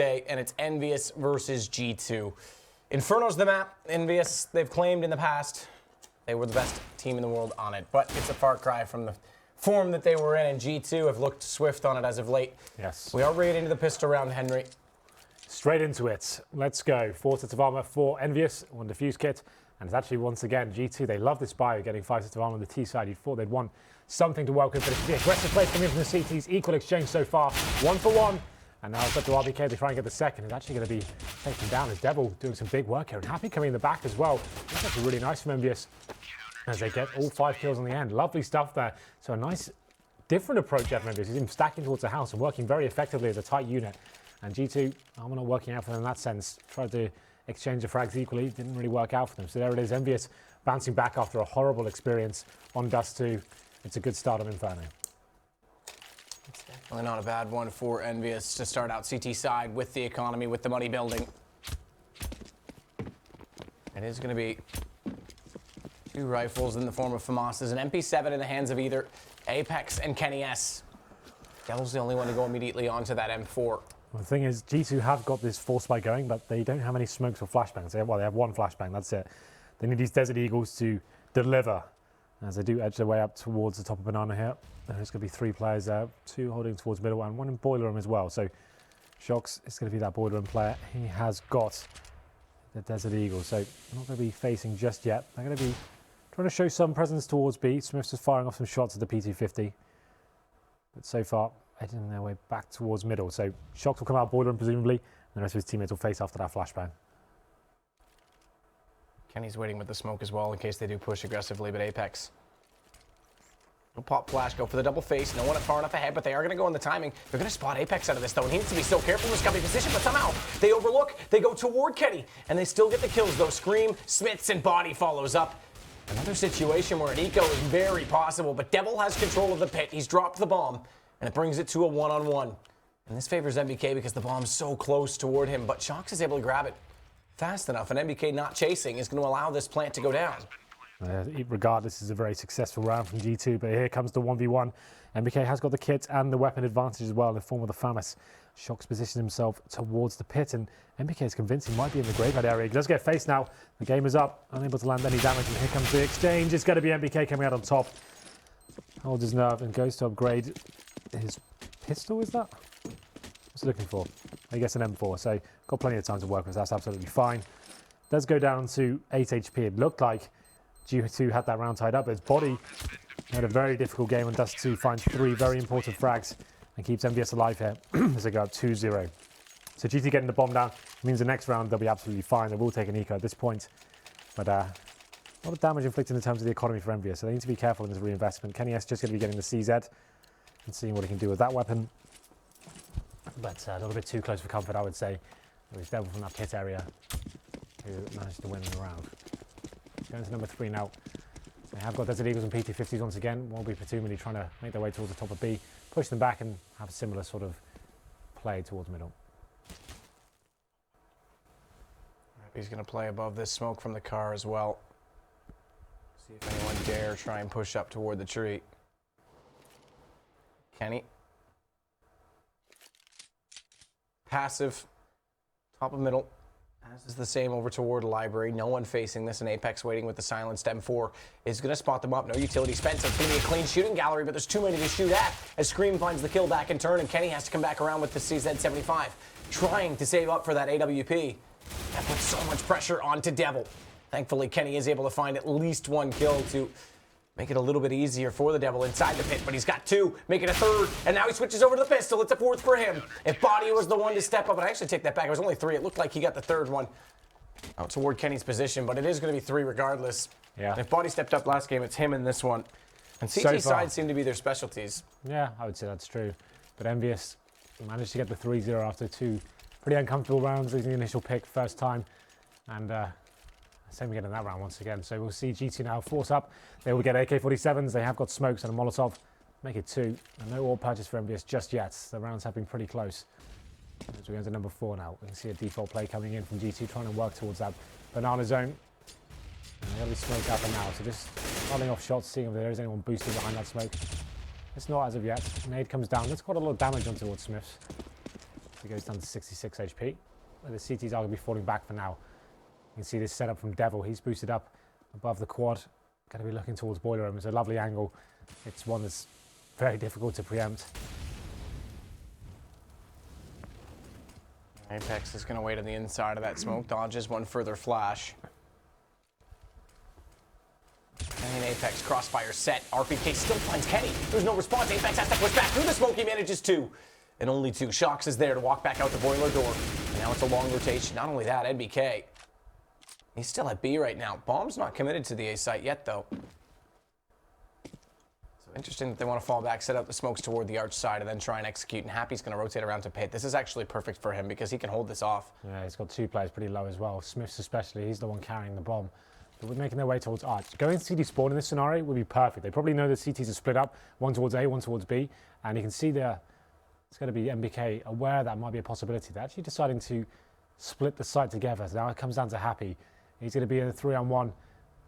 day, and it's EnVyUs versus G2. Inferno's the map. EnVyUs, they've claimed in the past they were the best team in the world on it, but it's a far cry from the form that they were in, and G2 have looked swift on it as of late. Yes. We are right into the pistol round, Henry. Straight into it. Let's go. 4 sets of armor for EnVyUs, 1 defuse kit. And it's actually, once again, G2, they love this bio, getting 5 sets of armor on the T side. You'd thought they'd want something to welcome, but it's the aggressive plays coming in from the CTs. Equal exchange so far, 1 for 1. And now it's up to RBK to try and get the second. It's actually going to be taken down as Devil doing some big work here. And Happy coming in the back as well. That's actually really nice from EnVyUs as they get all 5 kills on the end. Lovely stuff there. So a nice, different approach from EnVyUs. He's even stacking towards the house and working very effectively as a tight unit. And G2, armor not working out for them in that sense. Tried to exchange the frags equally, didn't really work out for them. So there it is, EnVyUs bouncing back after a horrible experience on Dust 2. It's a good start on Inferno. It's definitely not a bad one for EnVyUs to start out CT side with the economy, with the money building. It is going to be 2 rifles in the form of FAMAS's, an MP7 in the hands of either Apex and Kenny S. Devil's the only one to go immediately onto that M4. Well, the thing is, G2 have got this force spike going, but they don't have any smokes or flashbangs. They have 1 flashbang, that's it. They need these Desert Eagles to deliver as they do edge their way up towards the top of Banana here. There's going to be 3 players there, 2 holding towards middle and 1 in Boiler Room as well. So Shox is going to be that Boiler Room player. He has got the Desert Eagle, so not going to be facing just yet. They're going to be trying to show some presence towards B. Smith's just firing off some shots at the PT-50. But so far, heading their way back towards middle. So Shox will come out Boiler Room presumably, and the rest of his teammates will face after that flashbang. Kenny's waiting with the smoke as well in case they do push aggressively, but Apex will pop flash, go for the double face. No one far enough ahead, but they are going to go on the timing. They're going to spot Apex out of this, though, and he needs to be so careful in this coming position, but somehow they overlook, they go toward Kenny, and they still get the kills, though. Scream, Smiths, and Body follows up. Another situation where an eco is very possible, but Devil has control of the pit. He's dropped the bomb, and it brings it to a 1-on-1. And this favors MBK because the bomb's so close toward him, but Shox is able to grab it fast enough, and MBK not chasing is going to allow this plant to go down. Regardless, this is a very successful round from G2, but here comes the 1v1. MBK has got the kit and the weapon advantage as well in the form of the FAMAS. Shox positions himself towards the pit, and MBK is convinced he might be in the graveyard area. He does get faced now. The game is up, unable to land any damage, and here comes the exchange. It's going to be MBK coming out on top. Holds his nerve and goes to upgrade his pistol, is that? What's he looking for? I guess an M4, so got plenty of time to work with. That's absolutely fine. Let's go down to 8 HP. It looked like G2 had that round tied up, but his Body had a very difficult game on Dust 2, finds 3 very important frags and keeps EnVyUs alive here as they go up 2-0. So G2 getting the bomb down means the next round they'll be absolutely fine. They will take an eco at this point, but a lot of damage inflicted in terms of the economy for EnVyUs, so they need to be careful in this reinvestment. Kenny S just going to be getting the CZ and seeing what he can do with that weapon, but a little bit too close for comfort, I would say. It was Devil from that pit area who managed to win the round. Going to number 3 now. They have got Desert Eagles and PT-50s once again. Won't be presumably trying to make their way towards the top of B, push them back and have a similar sort of play towards middle. He's going to play above this smoke from the car as well. See if anyone dare try and push up toward the tree. Kenny. Passive. Top of middle. As is the same over toward Library. No one facing this, and Apex waiting with the silenced M4 is going to spot them up. No utility spent, so it's going to be a clean shooting gallery, but there's too many to shoot at as Scream finds the kill back in turn, and Kenny has to come back around with the CZ75, trying to save up for that AWP. That puts so much pressure onto Devil. Thankfully, Kenny is able to find at least 1 kill to make it a little bit easier for the Devil inside the pit, but he's got 2, make it a 3rd, and now he switches over to the pistol. It's a 4th for him. If Body was the one to step up, and I actually take that back, it was only 3. It looked like he got the 3rd one out toward Kenny's position, but it is going to be 3 regardless. Yeah. And if Body stepped up last game, it's him in this one. And CT side seem to be their specialties. Yeah, I would say that's true. But EnVyUs managed to get the 3-0 after 2 pretty uncomfortable rounds, losing the initial pick first time, and same again in that round once again. So we'll see G2 now force up. They will get AK-47s. They have got smokes and a Molotov. Make it 2. And no AWP purchase for EnVyUs just yet. The rounds have been pretty close. As we go to number 4 now, we can see a default play coming in from G2, trying to work towards that banana zone. And they'll be smoked out for now, so just firing off shots, seeing if there is anyone boosting behind that smoke. It's not as of yet. Nade comes down. That's got a lot of damage on towards Smiths. He goes down to 66 HP. The CTs are going to be falling back for now. You can see this setup from Devil. He's boosted up above the quad. Going to be looking towards Boiler Room. It's a lovely angle. It's one that's very difficult to preempt. Apex is going to wait on the inside of that smoke. Dodges one further flash. And Apex crossfire set. RPK still finds Kenny. There's no response. Apex has to push back through the smoke. He manages two. And only two. Shocks is there to walk back out the boiler door. And now it's a long rotation. Not only that, NBK. He's still at B right now. Bomb's not committed to the A site yet, though. So interesting that they want to fall back, set up the smokes toward the arch side, and then try and execute. And Happy's going to rotate around to pit. This is actually perfect for him because he can hold this off. Yeah, he's got two players pretty low as well. Smiths especially, he's the one carrying the bomb. But we're making their way towards arch. Going CT spawn in this scenario would be perfect. They probably know the CTs are split up, one towards A, one towards B. And you can see there, it's going to be MBK aware that might be a possibility. They're actually deciding to split the site together. So now it comes down to Happy. He's going to be in a 3-on-1.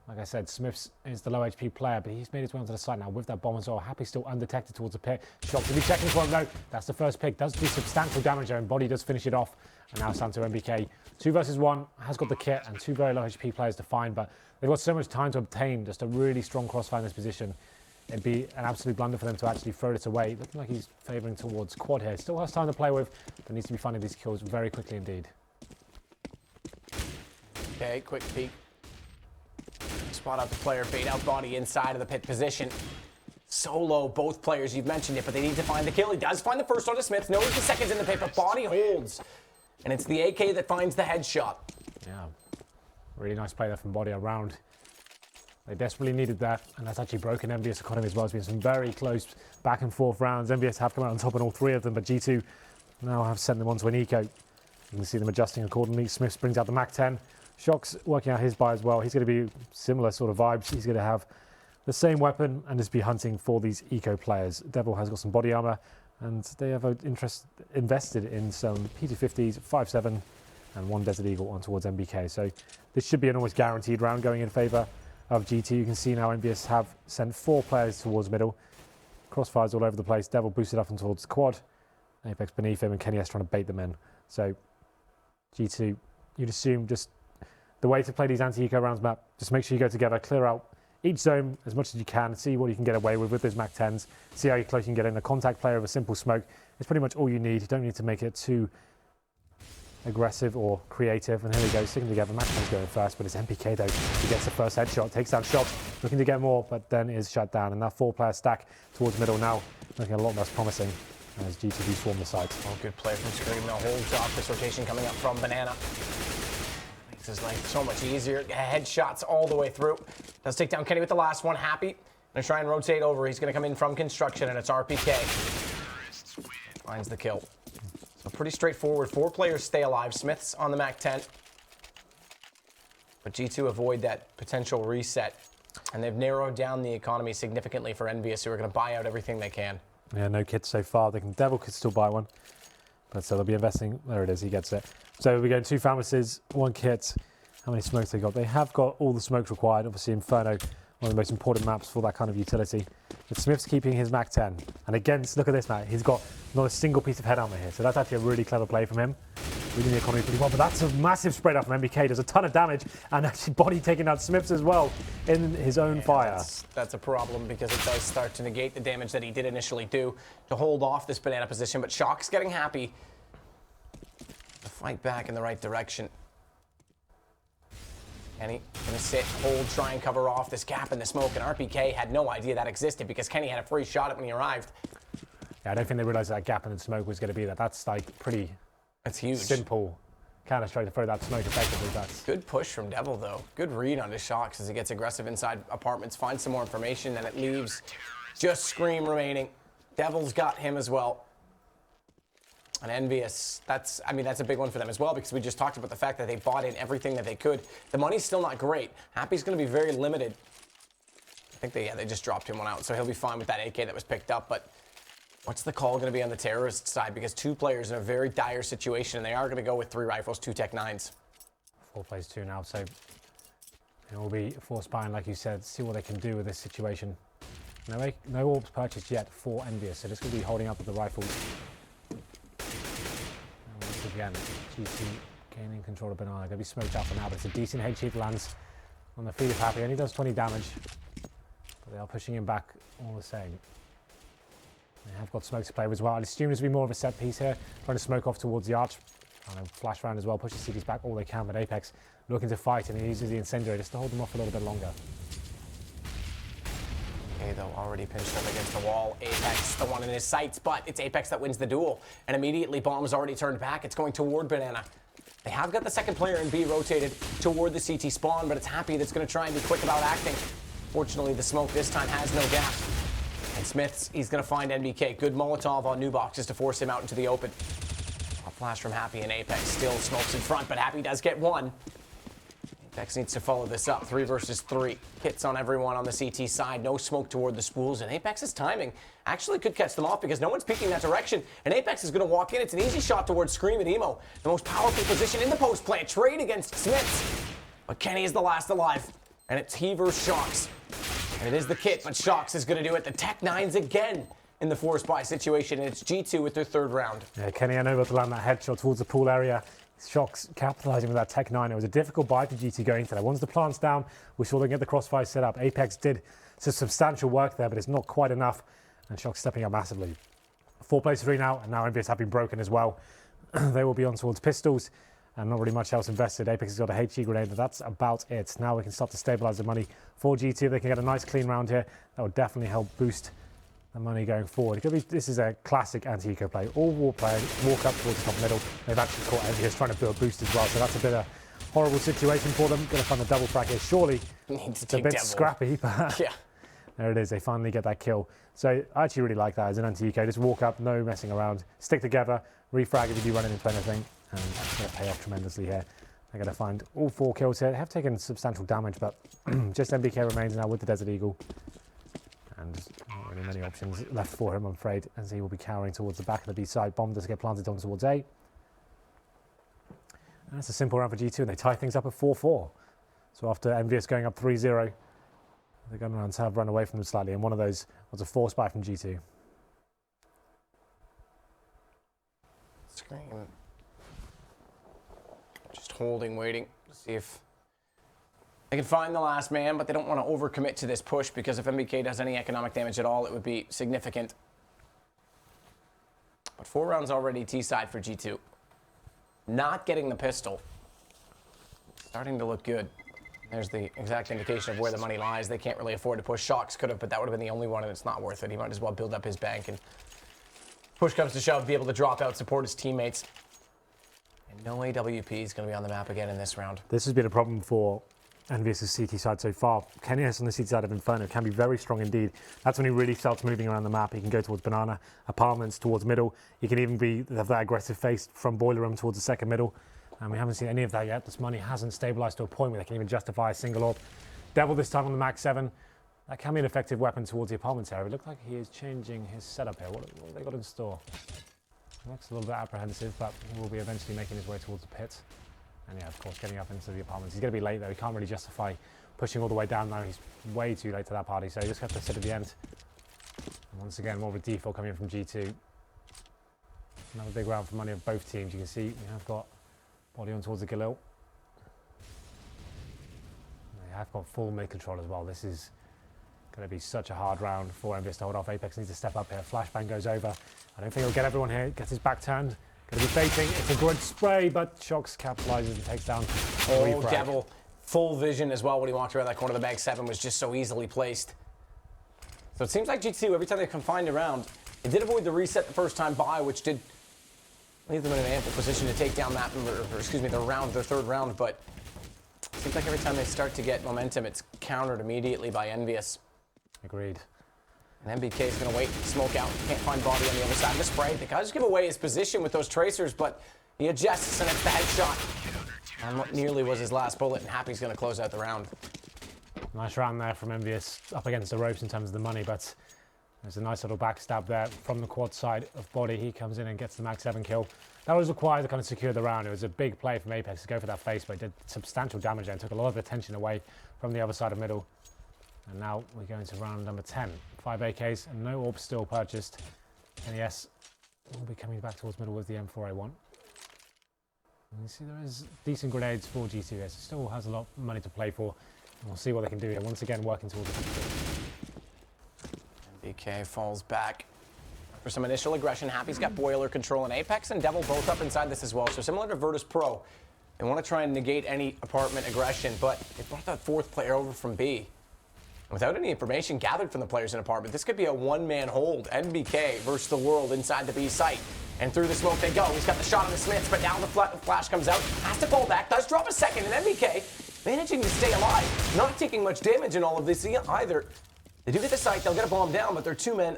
Like I said, Smiths is the low HP player, but he's made his way onto the site now with that bomb as well. Happy still undetected towards the pit. Shock to be checking for him. No, that's the first pick. Does do substantial damage there, and Body does finish it off. And now Santo MBK. 2 versus 1, has got the kit, and 2 very low HP players to find, but they've got so much time to obtain just a really strong crossfire in this position. It'd be an absolute blunder for them to actually throw this away. Looking like he's favouring towards quad here. Still has time to play with, but needs to be finding these kills very quickly indeed. Okay, quick peek. Spot out the player, bait out Body inside of the pit position. Solo, both players, you've mentioned it, but they need to find the kill. He does find the first on to Smith. Knows the second's in the pit, but Body holds. And it's the AK that finds the headshot. Yeah, really nice play there from Body around. They desperately needed that, and that's actually broken EnVyUs economy as well. It's been some very close back and forth rounds. EnVyUs have come out on top in all 3 of them, but G2 now have sent them onto an eco. You can see them adjusting accordingly. Smith brings out the Mac 10. Shock's working out his buy as well. He's going to be similar sort of vibes. He's going to have the same weapon and just be hunting for these eco players. Devil has got some body armor, and they have an interest invested in some P250s, 5.7, and 1 Desert Eagle on towards MBK. So this should be an almost guaranteed round going in favour of GT. You can see now EnVyUs have sent 4 players towards middle. Crossfires all over the place. Devil boosted up and towards the quad. Apex beneath him, and Kenny S trying to bait them in. So G2, you'd assume just the way to play these anti-eco rounds map, just make sure you go together, clear out each zone as much as you can, see what you can get away with those Mac 10s, see how close you can get in. A contact player of a simple smoke is pretty much all you need. You don't need to make it too aggressive or creative. And here we go, sticking together. Mac 10's going first, but it's MPK though. He gets the first headshot, takes down Shots, looking to get more, but then is shut down. And that 4-player stack towards middle now looking a lot less promising as GTB swarm the site. Oh, good play from Scream. Now holds off this rotation coming up from Banana. Makes his life so much easier. Headshots all the way through. Does take down Kenny with the last one. Happy. Gonna try and rotate over. He's gonna come in from construction, and it's RPK. Finds the kill. So pretty straightforward. 4 players stay alive. Smith's on the Mac 10. But G2 avoid that potential reset. And they've narrowed down the economy significantly for EnVyUs, who are gonna buy out everything they can. Yeah, no kits so far. Devil could still buy one. But so they'll be investing. There it is, he gets it. So we're going 2 pharmacies, 1 kit. How many smokes they got? They have got all the smokes required. Obviously Inferno, one of the most important maps for that kind of utility. But Smith's keeping his Mac 10. And again, look at this now. He's got not a single piece of head armor here. So that's actually a really clever play from him. Reading the economy pretty well. But that's a massive spread out from MBK. Does a ton of damage. And actually Body taking out Smith's as well in his own fire. That's a problem because it does start to negate the damage that he did initially do to hold off this banana position. But Shock's getting happy to fight back in the right direction. Kenny gonna sit, hold, try and cover off this gap in the smoke, and RPK had no idea that existed because Kenny had a free shot at when he arrived. Yeah, I don't think they realized that gap in the smoke was going to be that. That's like pretty huge. Simple Counter-Strike to throw that smoke effectively. That's good push from Devil though. Good read on his Shocks as he gets aggressive inside apartments, finds some more information, and it leaves just Scream remaining. Devil's got him as well. And EnVyUs, that's a big one for them as well because we just talked about the fact that they bought in everything that they could. The money's still not great. Happy's going to be very limited. I think they just dropped him one out, so he'll be fine with that AK that was picked up. But what's the call going to be on the terrorist side? Because 2 players in a very dire situation, and they are going to go with 3 rifles, 2 Tech 9s. 4 plays 2 now, so it will be force buying, like you said, see what they can do with this situation. No orbs purchased yet for EnVyUs, so just going to be holding up with the rifles. again. GT gaining control of Banana. Going to be smoked out for now, but it's a decent head cheap lands on the feet of Happy. Only does 20 damage, but they are pushing him back all the same. They have got smoke to play with as well. I'd assume this will be more of a set piece here. Trying to smoke off towards the arch. Trying to flash around as well, push the CDs back all they can, but Apex looking to fight, and he uses the incendiary just to hold them off a little bit longer. Okay, though, already pinched up against the wall. Apex, the one in his sights, but it's Apex that wins the duel. And immediately, Bomb's already turned back. It's going toward Banana. They have got the second player in B rotated toward the CT spawn, but it's Happy that's going to try and be quick about acting. Fortunately, the smoke this time has no gap. And Smiths, he's going to find NBK. Good Molotov on new boxes to force him out into the open. A flash from Happy, and Apex still smokes in front, but Happy does get one. Apex needs to follow this up. 3 versus 3. Hits on everyone on the CT side. No smoke toward the spools, and Apex's timing actually could catch them off because no one's peeking that direction, and Apex is going to walk in. It's an easy shot towards Scream and Emo. The most powerful position in the post plant. Trade against Smiths. But Kenny is the last alive, and it's he versus Shocks. And it is the kit, but Shocks is going to do it. The Tech 9s again in the force buy situation, and it's G2 with their third round. Yeah, Kenny unable to land that headshot towards the pool area. Shocks capitalizing with that Tech 9. It was a difficult buy for GT going into that. Once the plant's down, we saw them get the crossfire set up. Apex did some substantial work there, but it's not quite enough. And Shocks stepping up massively. 4 plays 3 now, and now EnVyUs have been broken as well. They will be on towards pistols, and not really much else invested. Apex has got a HG grenade, but that's about it. Now we can start to stabilize the money for GT. They can get a nice clean round here. That will definitely help boost the money going forward. This is a classic anti-eco play. All war players walk up towards the top middle. They've actually caught EnVyUs trying to do a boost as well, so that's a bit of a horrible situation for them. Going to find a double frag here. Surely it's a bit scrappy, but yeah. There it is. They finally get that kill. So I actually really like that as an anti-eco. Just walk up, no messing around, stick together, refrag if you do run into anything, and that's going to pay off tremendously here. They're going to find all 4 kills here. They have taken substantial damage, but just MBK remains now with the Desert Eagle. And not really many options left for him, I'm afraid, as he will be cowering towards the back of the B side. Bomb does get planted on towards A. And it's a simple round for G2, and they tie things up at 4-4. So after EnVyUs going up 3-0, the gun rounds have run away from them slightly, and one of those was a force buy from G2. Scream. Just holding, waiting to see if they can find the last man, but they don't want to overcommit to this push because if MBK does any economic damage at all, it would be significant. But 4 rounds already T-side for G2. Not getting the pistol. Starting to look good. There's the exact indication of where the money lies. They can't really afford to push. Shocks could have, but that would have been the only one, and it's not worth it. He might as well build up his bank and push comes to shove, be able to drop out, support his teammates. And no AWP is going to be on the map again in this round. This has been a problem for EnVyUs' CT side so far. Kenny on the CT side of Inferno can be very strong indeed. That's when he really starts moving around the map. He can go towards Banana, apartments, towards middle. He can even have that aggressive face from Boiler Room towards the second middle. And we haven't seen any of that yet. This money hasn't stabilized to a point where they can even justify a single AWP. Devil this time on the Max 7. That can be an effective weapon towards the apartments area. It looks like he is changing his setup here. What have they got in store? Looks a little bit apprehensive, but he will be eventually making his way towards the pit. And yeah, of course, getting up into the apartments. He's going to be late though. He can't really justify pushing all the way down now. He's way too late to that party, so he just has to sit at the end. And once again, more of a default coming in from G2. Another big round for money of both teams. You can see we have got body on towards the Galil. They have got full mid control as well. This is going to be such a hard round for EnVyUs to hold off. Apex needs to step up here. Flashbang goes over. I don't think he'll get everyone here. Gets his back turned. Going to be baiting. It's a good spray, but Shocks capitalizes and takes down. Oh, Devil. Full vision as well when he walked around that corner. The Mag 7 was just so easily placed. So it seems like G2, every time they confined around, they did avoid the reset the first time by, which did leave them in an ample position to take down that, their third round, but it seems like every time they start to get momentum, it's countered immediately by EnVyUs. Agreed. And MBK is going to wait, smoke out, can't find body on the other side of the spray. The guys give away his position with those tracers, but he adjusts and it's the headshot. And what nearly was his last bullet, and Happy's going to close out the round. Nice round there from EnVyUs, up against the ropes in terms of the money, but there's a nice little backstab there from the quad side of body. He comes in and gets the Max 7 kill. That was required to kind of secure the round. It was a big play from Apex to go for that face, but it did substantial damage there and took a lot of attention away from the other side of middle. And now we go into round number 10. 5 AKs and no AWP still purchased. NES will be coming back towards middle with the M4A1. You see there is decent grenades for G2 here, so still has a lot of money to play for. And we'll see what they can do here. Once again, working towards the BK falls back for some initial aggression. Happy's got boiler control and Apex and Devil both up inside this as well. So similar to Virtus.Pro, they want to try and negate any apartment aggression, but they brought that fourth player over from B. Without any information gathered from the players in apartment, this could be a one-man hold. NBK versus the world inside the B site. And through the smoke they go. He's got the shot on the Smiths, but now the flash comes out. Has to fall back, does drop a second, and NBK managing to stay alive. Not taking much damage in all of this either. They do get the site, they'll get a bomb down, but they're two men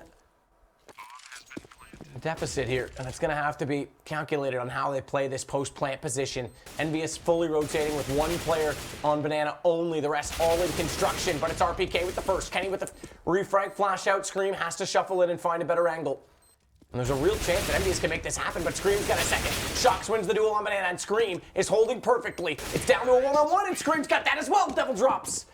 deficit here, and it's going to have to be calculated on how they play this post-plant position. EnVyUs fully rotating with one player on banana only, the rest all in construction, but it's RPK with the first. Kenny with the refrag, flash out, Scream has to shuffle in and find a better angle. And there's a real chance that EnVyUs can make this happen, but Scream's got a second. Shox wins the duel on banana, and Scream is holding perfectly. It's down to a one-on-one, and Scream's got that as well. Devil drops.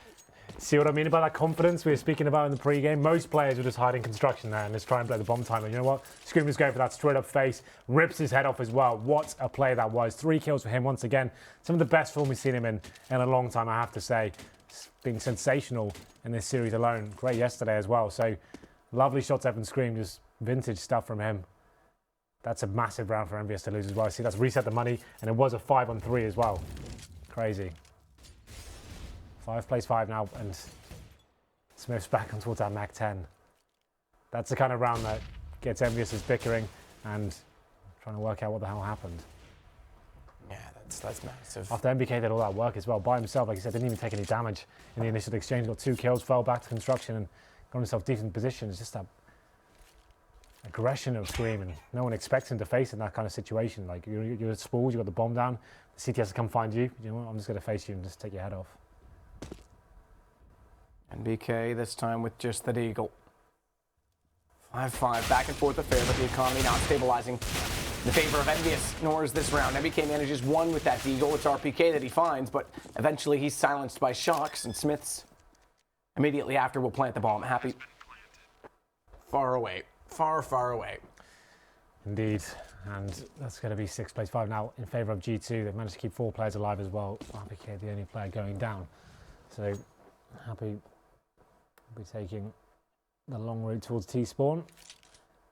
See what I mean about that confidence we were speaking about in the pre-game? Most players are just hiding construction there and just try and play the bomb timer. You know what? Scream is going for that straight up face, rips his head off as well. What a play that was. 3 kills for him once again. Some of the best form we've seen him in a long time, I have to say. It's been sensational in this series alone. Great yesterday as well. So lovely shots up and Scream, just vintage stuff from him. That's a massive round for EnVyUs to lose as well. See, that's reset the money, and it was a 5-on-3 as well. Crazy. 5 plays 5 now, and Smith's back on towards that Mac 10. That's the kind of round that gets EnVyUs bickering and trying to work out what the hell happened. Yeah, that's massive. After NBK did all that work as well by himself, like I said, didn't even take any damage in the initial exchange. Got 2 kills, fell back to construction, and got himself decent positions. Just that aggression of Scream, and no one expects him to face in that kind of situation. Like you're spooled, you got the bomb down, the CT has to come find you. You know what? I'm just going to face you and just take your head off. And BK this time with just the Deagle. 5-5, back and forth affair, but the economy not stabilizing in the favor of EnVyUs, nor is this round. NBK manages 1 with that Deagle. It's RPK that he finds, but eventually he's silenced by Shox, and Smiths immediately after will plant the bomb. Happy far away, far away. Indeed, and that's going to be 6 plays 5 now in favor of G2. They've managed to keep 4 players alive as well. RPK the only player going down. So Happy will be taking the long route towards T-spawn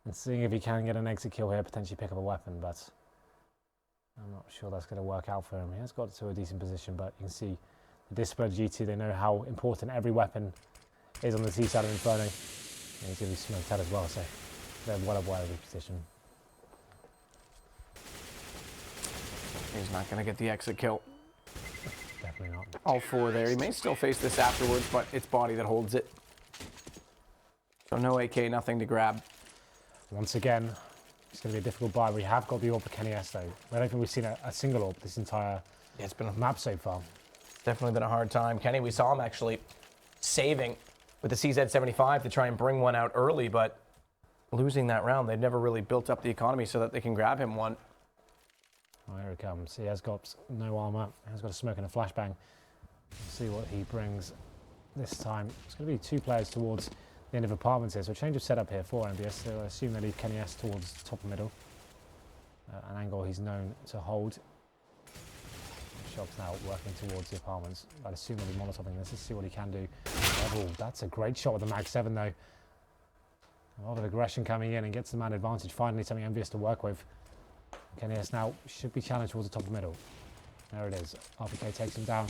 and seeing if he can get an exit kill here, potentially pick up a weapon, but I'm not sure that's going to work out for him. He has got to a decent position, but you can see the disciplined G2, they know how important every weapon is on the T side of Inferno. And he's going to be smoked out as well, so they're well aware of his position. He's not going to get the exit kill. Definitely not. All 4 there. He may still face this afterwards, but it's body that holds it. So no AK, nothing to grab. Once again, it's going to be a difficult buy. We have got the AWP for Kenny S though. I don't think we've seen a single AWP this entire It's been a map so far. definitely been a hard time. Kenny, we saw him actually saving with the CZ75 to try and bring one out early, but losing that round, they've never really built up the economy so that they can grab him one. Oh, here it comes. He has got no armor. He has got a smoke and a flashbang. We'll see what he brings this time. It's going to be 2 players towards the end of apartments here. So a change of setup here for EnVyUs. So I assume they leave Kenny S towards the top and middle. An angle he's known to hold. Shox now working towards the apartments. I'd assume they'll be molotoving this. Let's see what he can do. Oh, that's a great shot with the Mag 7 though. A lot of aggression coming in and gets the man advantage. Finally something EnVyUs to work with. Kenny S now should be challenged towards the top of the middle. There it is. RPK takes him down.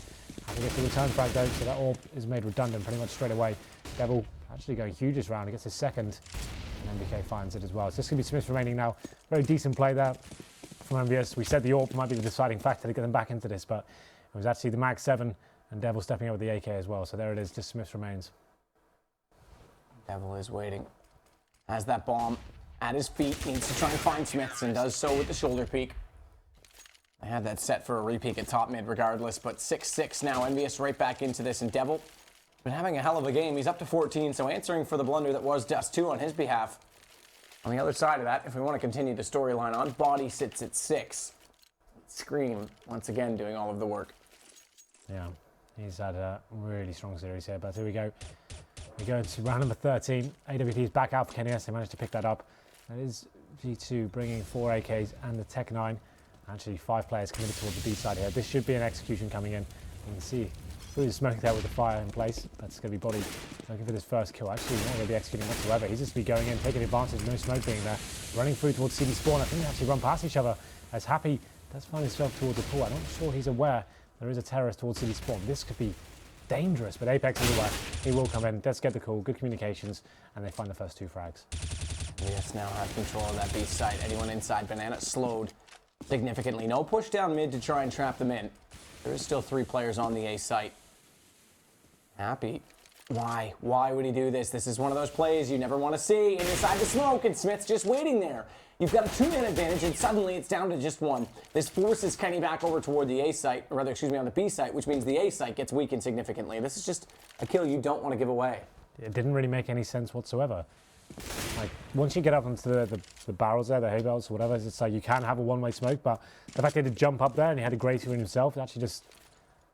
Has to get the return frag though, so that AWP is made redundant pretty much straight away. Devil actually going huge this round. He gets his second, and MBK finds it as well. So this is going to be Smith remaining now. Very decent play there from EnVyUs. We said the AWP might be the deciding factor to get them back into this, but it was actually the Mag 7 and Devil stepping up with the AK as well. So there it is, just Smith remains. Devil is waiting. Has that bomb at his feet, needs to try and find Smiths and does so with the shoulder peek. I had that set for a repeat at top mid regardless, but 6-6 now. EnVyUs right back into this, and Devil been having a hell of a game. He's up to 14, so answering for the blunder that was Dust 2 on his behalf. On the other side of that, if we want to continue the storyline on, Body sits at 6. Scream, once again, doing all of the work. Yeah, he's had a really strong series here, but here we go. We go into round number 13. AWP is back out for Kenny S. They managed to pick that up. That is G2 bringing 4 AKs and the Tech 9. Actually, 5 players committed towards the B side here. This should be an execution coming in. You can see through the smoke there with the fire in place. That's going to be Body looking for this first kill. Actually, not going to be executing whatsoever. He's just be going in, taking advantage, no smoke being there. Running through towards CD spawn. I think they actually run past each other as Happy does find himself towards the pool. I'm not sure he's aware there is a terrorist towards CD spawn. This could be dangerous, but Apex is aware. He will come in. Let's get the call. Good communications, and they find the first 2 frags. ES now has control of that B site. Anyone inside Banana slowed significantly. No push down mid to try and trap them in. There is still 3 players on the A site. Happy. Why? Why would he do this? This is one of those plays you never want to see. And inside the smoke, and Smith's just waiting there. You've got a 2-man advantage, and suddenly it's down to just 1. This forces Kenny back over toward the A site, or rather, excuse me, on the B site, which means the A site gets weakened significantly. This is just a kill you don't want to give away. It didn't really make any sense whatsoever. Like, once you get up into the barrels there, the hay bales or whatever, it's like you can have a one-way smoke, but the fact they had to jump up there and he had a Gracie in himself, it actually just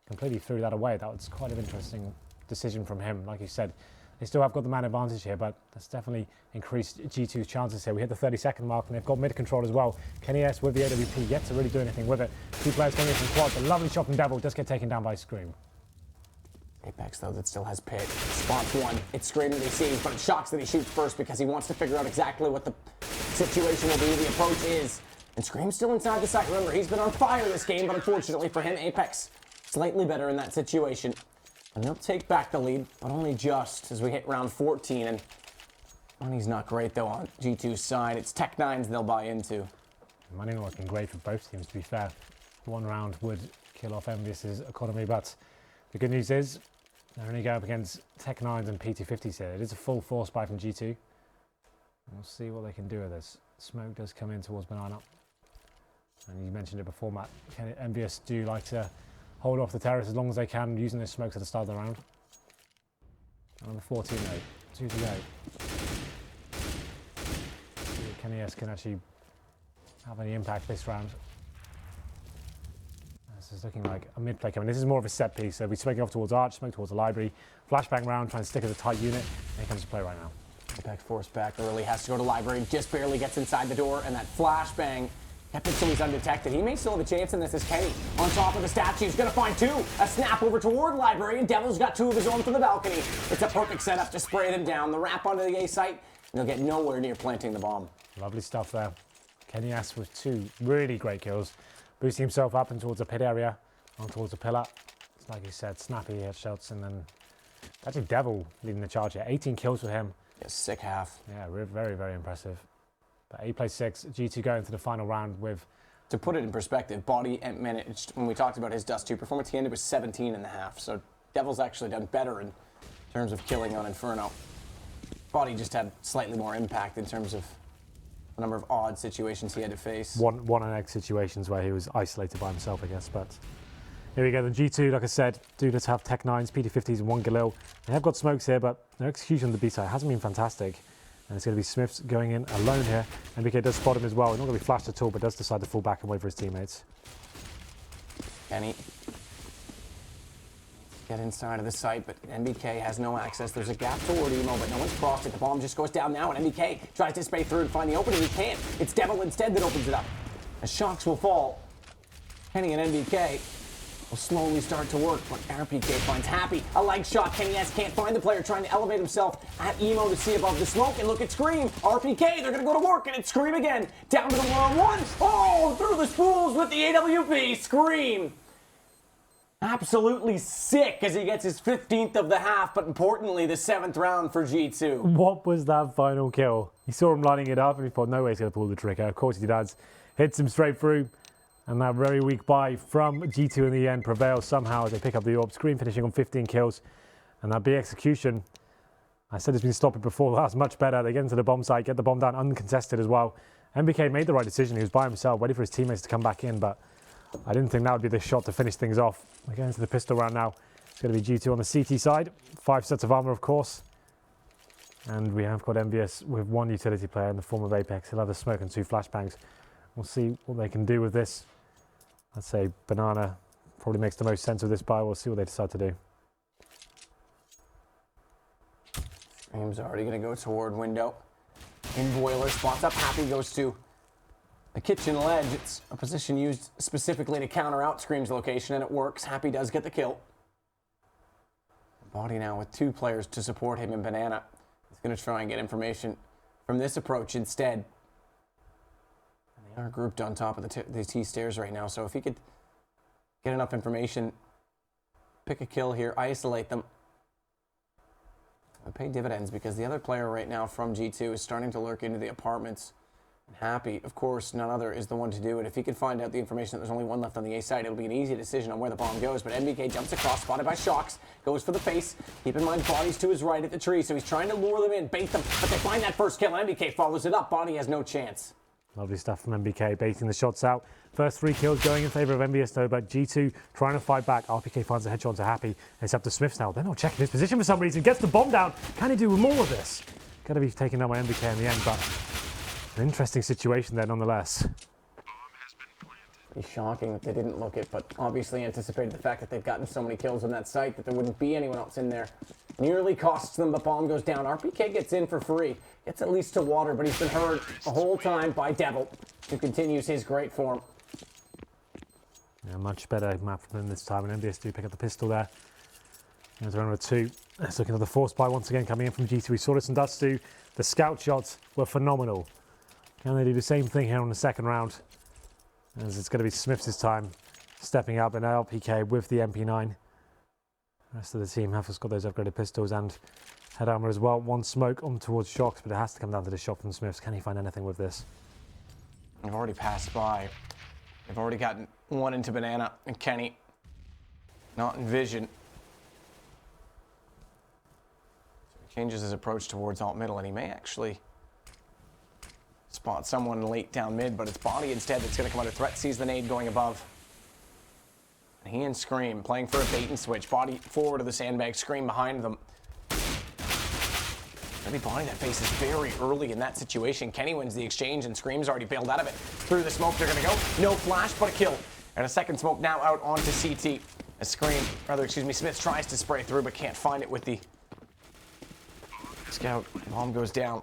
completely threw that away. That was quite an interesting decision from him. Like you said, they still have got the man advantage here, but that's definitely increased G2's chances here. We hit the 30-second mark, and they've got mid control as well. Kenny S with the AWP, yet to really do anything with it. 2 players coming in from quads. A lovely shot from Devil, does get taken down by Scream. Apex, though, that still has Pit. Spots 1. It's Scream that he sees, but it shocks that he shoots first because he wants to figure out exactly what the situation will be, the approach is. And Scream's still inside the site. Remember, he's been on fire this game, but unfortunately for him, Apex slightly better in that situation. And they'll take back the lead, but only just as we hit round 14. And money's not great, though, on G2's side. It's Tech9s they'll buy into. Money not looking great for both teams, to be fair. 1 round would kill off EnVyUs' economy, but the good news is they're only going up against Tech9s and P250s here. It is a full force buy from G2. We'll see what they can do with this. Smoke does come in towards Banana. And you mentioned it before, Matt. EnVyUs do like to hold off the terrorists as long as they can, using those smokes at the start of the round. And on the 14 though, 2 to go. Kenny S can actually have any impact this round. This is looking like a mid play coming. This is more of a set piece, so we're smoking off towards Arch, smoke towards the library. Flashbang round, trying to stick as a tight unit. And here comes to play right now. Apex forced back early, has to go to library, just barely gets inside the door, and that flashbang kept it so he's undetected. He may still have a chance in this as Kenny on top of the statue. He's going to find 2. A snap over toward library, and Devil's got 2 of his own from the balcony. It's a perfect setup to spray them down. The wrap onto the A site, and they'll get nowhere near planting the bomb. Lovely stuff there. Kenny S with 2 really great kills. Boosting himself up and towards the pit area, on towards the pillar. It's like you said, snappy headshots, and then actually Devil leading the charge here. 18 kills for him. Yeah, sick half. Yeah, very, very impressive. But 8 plays 6, G2 going to the final round with... To put it in perspective, Body managed, when we talked about his Dust 2 performance, he ended with 17.5. So Devil's actually done better in terms of killing on Inferno. Body just had slightly more impact in terms of the number of odd situations he had to face. One and egg situations where he was isolated by himself, I guess. But here we go. The G2, like I said, do just have Tech9s, P250s, and 1 Galil. They have got smokes here, but their execution on the B side hasn't been fantastic. And it's going to be Smiths going in alone here. NBK does spot him as well. He's not going to be flashed at all, but does decide to fall back and wait for his teammates. Kenny get inside of the site, but NBK has no access. There's a gap toward Emo, but no one's crossed it. The bomb just goes down now, and NBK tries to spray through and find the opening. He can't. It's Devil instead that opens it up. As shocks will fall, Kenny and NBK will slowly start to work, but RPK finds Happy. A leg shot. Kenny S can't find the player, trying to elevate himself at Emo to see above the smoke, and look at Scream. RPK, they're going to go to work, and it's Scream again. Down to the one-on-one. Oh, through the spools with the AWP. Scream. Absolutely sick as he gets his 15th of the half, but importantly, the 7th round for G2. What was that final kill? He saw him lining it up and he thought, no way he's going to pull the trigger. Of course he does. Hits him straight through. And that very weak buy from G2 in the end prevails somehow as they pick up the AWP. Scream finishing on 15 kills. And that B execution, I said it's been stopped before, that's much better. They get into the bomb site, get the bomb down uncontested as well. NBK made the right decision. He was by himself, waiting for his teammates to come back in, but I didn't think that would be the shot to finish things off. We're getting into the pistol round now. It's going to be G2 on the CT side. 5 sets of armor, of course. And we have got EnVyUs with 1 utility player in the form of Apex. He'll have the smoke and 2 flashbangs. We'll see what they can do with this. I'd say Banana probably makes the most sense of this buy. We'll see what they decide to do. Scream's already going to go toward window. In boiler, spots up. Happy goes to The kitchen ledge, it's a position used specifically to counter out Scream's location, and it works. Happy does get the kill. Body now with 2 players to support him, and Banana is going to try and get information from this approach instead. And they are grouped on top of the T stairs right now, so if he could get enough information, pick a kill here, isolate them, it would pay dividends, because the other player right now from G2 is starting to lurk into the apartments. Happy, of course, none other is the one to do it. If he could find out the information that there's only one left on the A side, it'll be an easy decision on where the bomb goes. But NBK jumps across, spotted by Shocks, goes for the face. Keep in mind, Body's to his right at the tree, so he's trying to lure them in, bait them. But they find that first kill, and NBK follows it up. Body has no chance. Lovely stuff from NBK, baiting the shots out. First 3 kills going in favour of EnVyUs though, but G2 trying to fight back. RPK finds a headshot to Happy. It's up to Smiths now. They're not checking his position for some reason. Gets the bomb down. Can he do more of this? Going to be taken down by NBK in the end, but an interesting situation there nonetheless. It's shocking that they didn't look it, but obviously anticipated the fact that they've gotten so many kills on that site that there wouldn't be anyone else in there. Nearly costs them, but bomb goes down. RPK gets in for free. Gets at least to water, but he's been hurt the whole time by Devil, who continues his great form. Yeah, much better map for them this time, and EnVyUs do pick up the pistol there. There's round 2. Let's look at the force buy once again coming in from G2. We saw this in Dust 2. The scout shots were phenomenal. Can they do the same thing here on the second round? As it's going to be Smiths' time stepping up, and RPK with the MP9. The rest of the team have got those upgraded pistols and head armor as well. One smoke on towards Shocks, but it has to come down to the shot from Smiths. Can he find anything with this? They've already passed by. They've already gotten one into Banana, and Kenny not in vision. So he changes his approach towards alt middle, and he may actually spot someone late down mid, but it's Body instead that's going to come under threat. Sees the nade going above. And he and Scream playing for a bait and switch. Body forward of the sandbag, Scream behind them. Maybe Body that faces very early in that situation. Kenny wins the exchange, and Scream's already bailed out of it. Through the smoke, they're going to go. No flash, but a kill. And a second smoke now out onto CT. As Smith tries to spray through, but can't find it with the scout. Bomb goes down.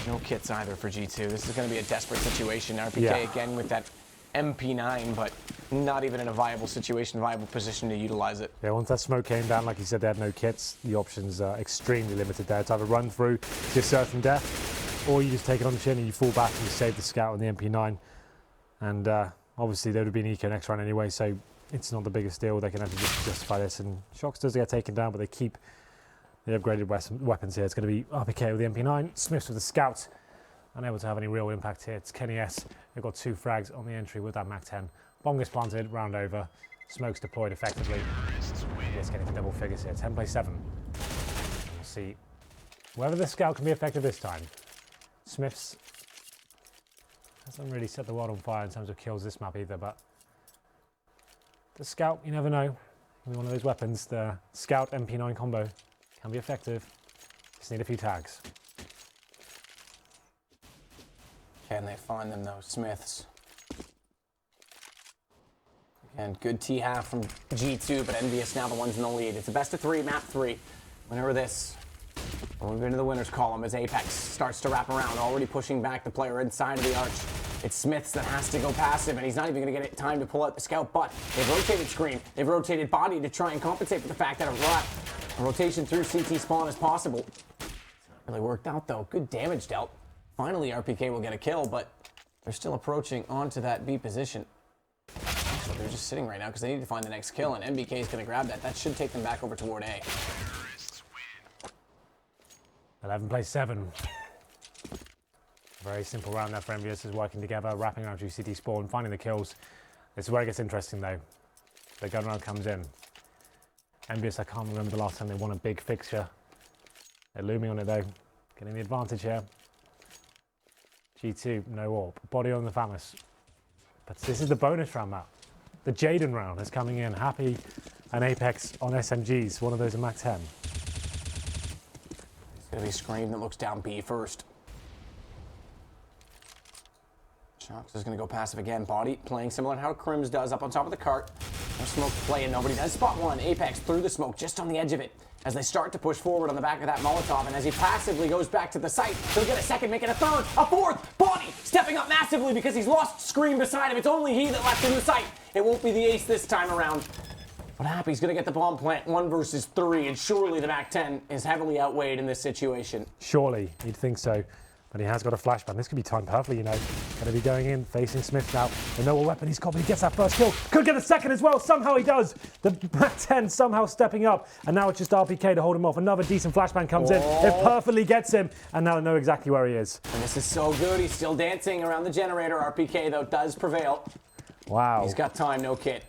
No kits either for G2. This is going to be a desperate situation. RPK again with that MP9, but not even in a viable situation, viable position to utilize it. Yeah, once that smoke came down, like you said, they had no kits. The options are extremely limited there. It's either run through to certain death, or you just take it on the chin and you fall back and you save the scout and the MP9. And obviously there would have been eco next round anyway, so it's not the biggest deal. They can actually just justify this. And Shocks does get taken down, but they keep the upgraded weapons here. It's going to be RPK with the MP9, Smiths with the scout. Unable to have any real impact here. It's Kenny S. They've got 2 frags on the entry with that MAC-10. Bomb gets planted, round over. Smokes deployed effectively. Yes, getting for double figures here. 10 plays 7. We'll see whether the scout can be effective this time. Smiths hasn't really set the world on fire in terms of kills this map either, but the scout, you never know. One of those weapons, the scout MP9 combo can be effective. Just need a few tags. Can they find them though? Smiths. And good T-half from G2, but EnVyUs now the ones in the lead. It's a best of 3, map 3. Winner of this. We'll move into the winners column as Apex starts to wrap around, already pushing back the player inside of the arch. It's Smiths that has to go passive, and he's not even going to get time to pull out the scout, but they've rotated Scream. They've rotated Body to try and compensate for the fact that a rotation through CT spawn is possible. It's not really worked out though. Good damage dealt. Finally, RPK will get a kill, but they're still approaching onto that B position. So they're just sitting right now because they need to find the next kill, and NBK is going to grab that. That should take them back over toward A. 11 plays 7. Very simple round there for EnVyUs, is working together, wrapping around CT spawn, finding the kills. This is where it gets interesting though. The gun round comes in. EnVyUs, I can't remember the last time they won a big fixture. They're looming on it though, getting the advantage here. G2, no AWP. Body on the Famous. But this is the bonus round map. The Jaden round is coming in. Happy and Apex on SMGs. One of those in MAC-10. It's going to be Scream that looks down B first. Shocks is going to go passive again. Body playing similar to how Crims does up on top of the cart. No smoke to play and nobody does. Spot 1. Apex through the smoke just on the edge of it as they start to push forward on the back of that Molotov, and as he passively goes back to the site, he'll get a second, make it a third, a fourth. Body stepping up massively because he's lost Scream beside him. It's only he that left in the site. It won't be the ace this time around. But Happy's going to get the bomb plant 1 versus 3, and surely the MAC-10 is heavily outweighed in this situation. Surely, you'd think so. But he has got a flashbang. This could be timed perfectly, you know. Going to be going in, facing Smith now. They know what weapon he's got, but he gets that first kill. Could get a second as well. Somehow he does. The MAC-10 somehow stepping up. And now it's just RPK to hold him off. Another decent flashbang comes in. It perfectly gets him. And now they know exactly where he is. And this is so good. He's still dancing around the generator. RPK, though, does prevail. Wow. He's got time, no kit.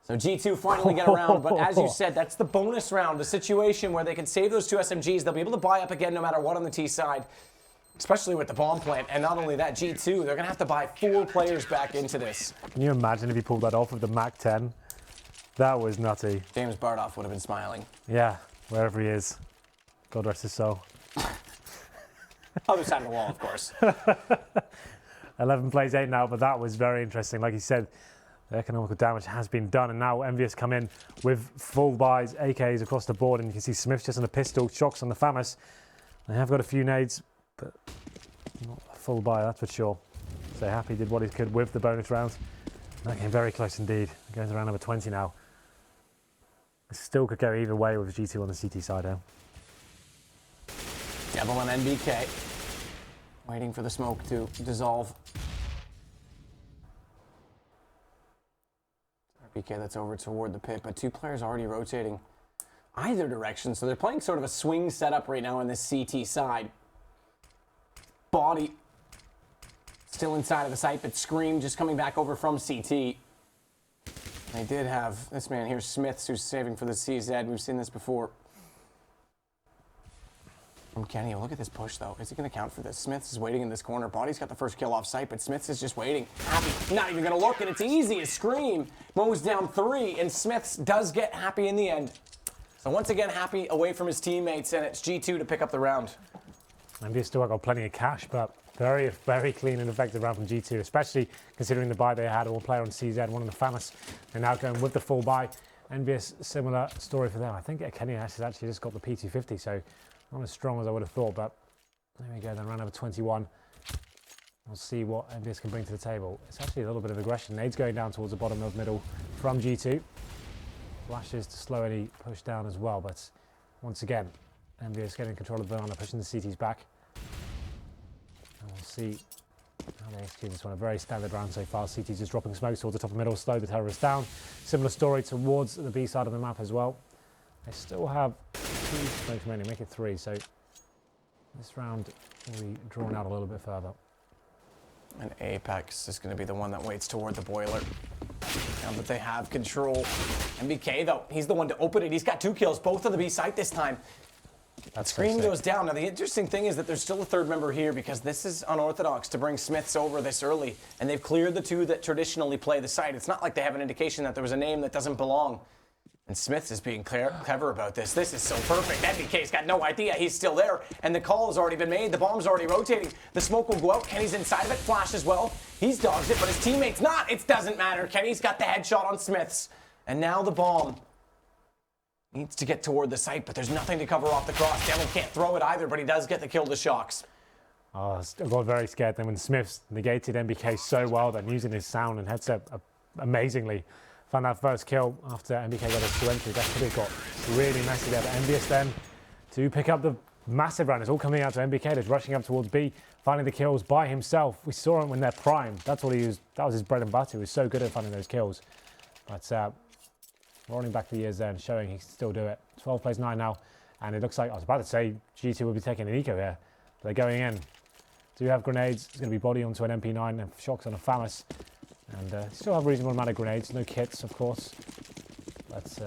So G2 finally get around, but as you said, that's the bonus round, the situation where they can save those 2 SMGs. They'll be able to buy up again no matter what on the T side, especially with the bomb plant. And not only that, G2, they're going to have to buy 4 players back into this. Can you imagine if he pulled that off with the MAC-10? That was nutty. James Bardoff would have been smiling. Yeah, wherever he is. God rest his soul. Other side of the wall, of course. 11 plays 8 now, but that was very interesting. Like you said, the economical damage has been done, and now EnVyUs come in with full buys, AKs across the board, and you can see Smith just on the pistol, Shocks on the FAMAS. They have got a few nades, but not a full buy, that's for sure. So Happy did what he could with the bonus rounds. That came very close indeed. Going to round number 20 now. It still could go either way with G2 on the CT side now. Devil and NBK waiting for the smoke to dissolve. RPK that's over toward the pit, but 2 players already rotating either direction, so they're playing sort of a swing setup right now on this CT side. Body still inside of the site, but Scream just coming back over from CT. They did have this man here, Smiths, who's saving for the CZ. We've seen this before. From Kenny, look at this push though. Is he going to count for this? Smiths is waiting in this corner. Body's got the first kill off site, but Smiths is just waiting. Happy, not even going to look, and it's easy as Scream mows down 3, and Smiths does get Happy in the end. So once again, Happy away from his teammates, and it's G2 to pick up the round. EnVyUs still got plenty of cash, but very, very clean and effective round from G2, especially considering the buy they had. One player on CZ, one on the FAMAS. They're now going with the full buy. EnVyUs, similar story for them. I think Kenny has actually just got the P250, so not as strong as I would have thought, but there we go, then round number 21. We'll see what EnVyUs can bring to the table. It's actually a little bit of aggression. Nades going down towards the bottom of middle from G2. Flashes to slow any push down as well, but once again, EnVyUs getting control of the banana, pushing the CTs back. And we'll see how they execute this one. A very standard round so far. CTs just dropping smoke towards the top of middle, slow the terrorists down. Similar story towards the B side of the map as well. They still have 2 smokes remaining, make it 3, so this round will be drawn out a little bit further. And Apex is going to be the one that waits toward the boiler. Now that they have control. MBK, though, he's the one to open it. He's got 2 kills, both on the B site this time. That Scream goes down. Now, the interesting thing is that there's still a 3rd member here because this is unorthodox to bring Smiths over this early. And they've cleared the 2 that traditionally play the site. It's not like they have an indication that there was a name that doesn't belong. And Smiths is being clever about this. This is so perfect. NBK's got no idea he's still there. And the call has already been made. The bomb's already rotating. The smoke will go out. Kenny's inside of it. Flash as well. He's dodged it, but his teammate's not. It doesn't matter. Kenny's got the headshot on Smiths. And now the bomb needs to get toward the site, but there's nothing to cover off the cross. Devil can't throw it either, but he does get the kill to Shocks. Oh, I got very scared then when Smiths negated NBK so well, then using his sound and headset amazingly. Found that first kill after NBK got his 2 entry. That could have got really messy there. But EnVyUs then to pick up the massive round. It's all coming out to NBK. He's rushing up towards B, finding the kills by himself. We saw him when they're prime. That's what he used. That was his bread and butter. He was so good at finding those kills. But rolling back the years there and showing he can still do it. 12 plays 9 now. And it looks like, I was about to say, G2 will be taking an eco here. But they're going in. Do have grenades. It's going to be body onto an MP9 and Shocks on a FAMAS. And still have a reasonable amount of grenades, no kits, of course. But 2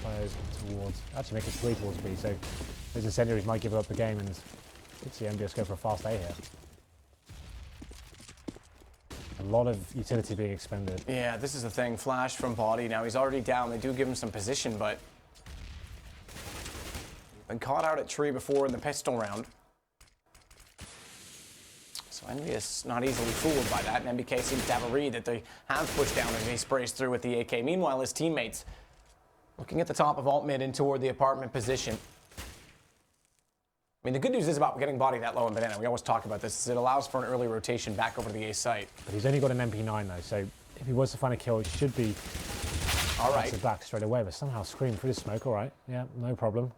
players towards, actually make it 3 towards B, so those incendiaries might give up the game, and you could see EnVyUs go for a fast A here. A lot of utility being expended. Yeah, this is the thing. Flash from body. Now he's already down. They do give him some position, but been caught out at tree before in the pistol round. So EnVyUs not easily fooled by that, and NBK seems to have a read that they have pushed down as he sprays through with the AK. Meanwhile, his teammates looking at the top of alt mid and toward the apartment position. I mean, the good news is about getting body that low in banana. We always talk about this. Is it allows for an early rotation back over to the A site. But he's only got an MP9 though, so if he was to find a kill, it should be all right. Back straight away. But somehow Scream through the smoke. All right, yeah, no problem.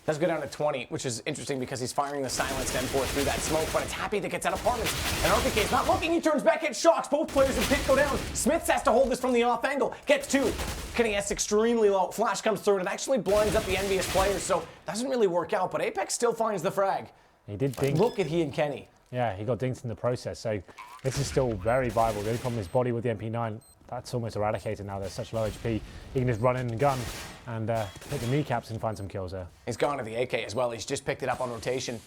Does go down to 20, which is interesting because he's firing the silenced M4 through that smoke, but it's Happy that gets out of apartments. And RPK's not looking, he turns back, hits shocks. Both players in pit go down. Smiths has to hold this from the off angle. Gets two. Kenny S extremely low. Flash comes through and it actually blinds up the EnVyUs players, so doesn't really work out, but Apex still finds the frag. He did dink. Look at he and Kenny. Yeah, he got dinked in the process, so this is still very viable. The only problem is body with the MP9. That's almost eradicated now. There's such low HP. He can just run in and gun and hit the kneecaps and find some kills there. He's gone to the AK as well. He's just picked it up on rotation.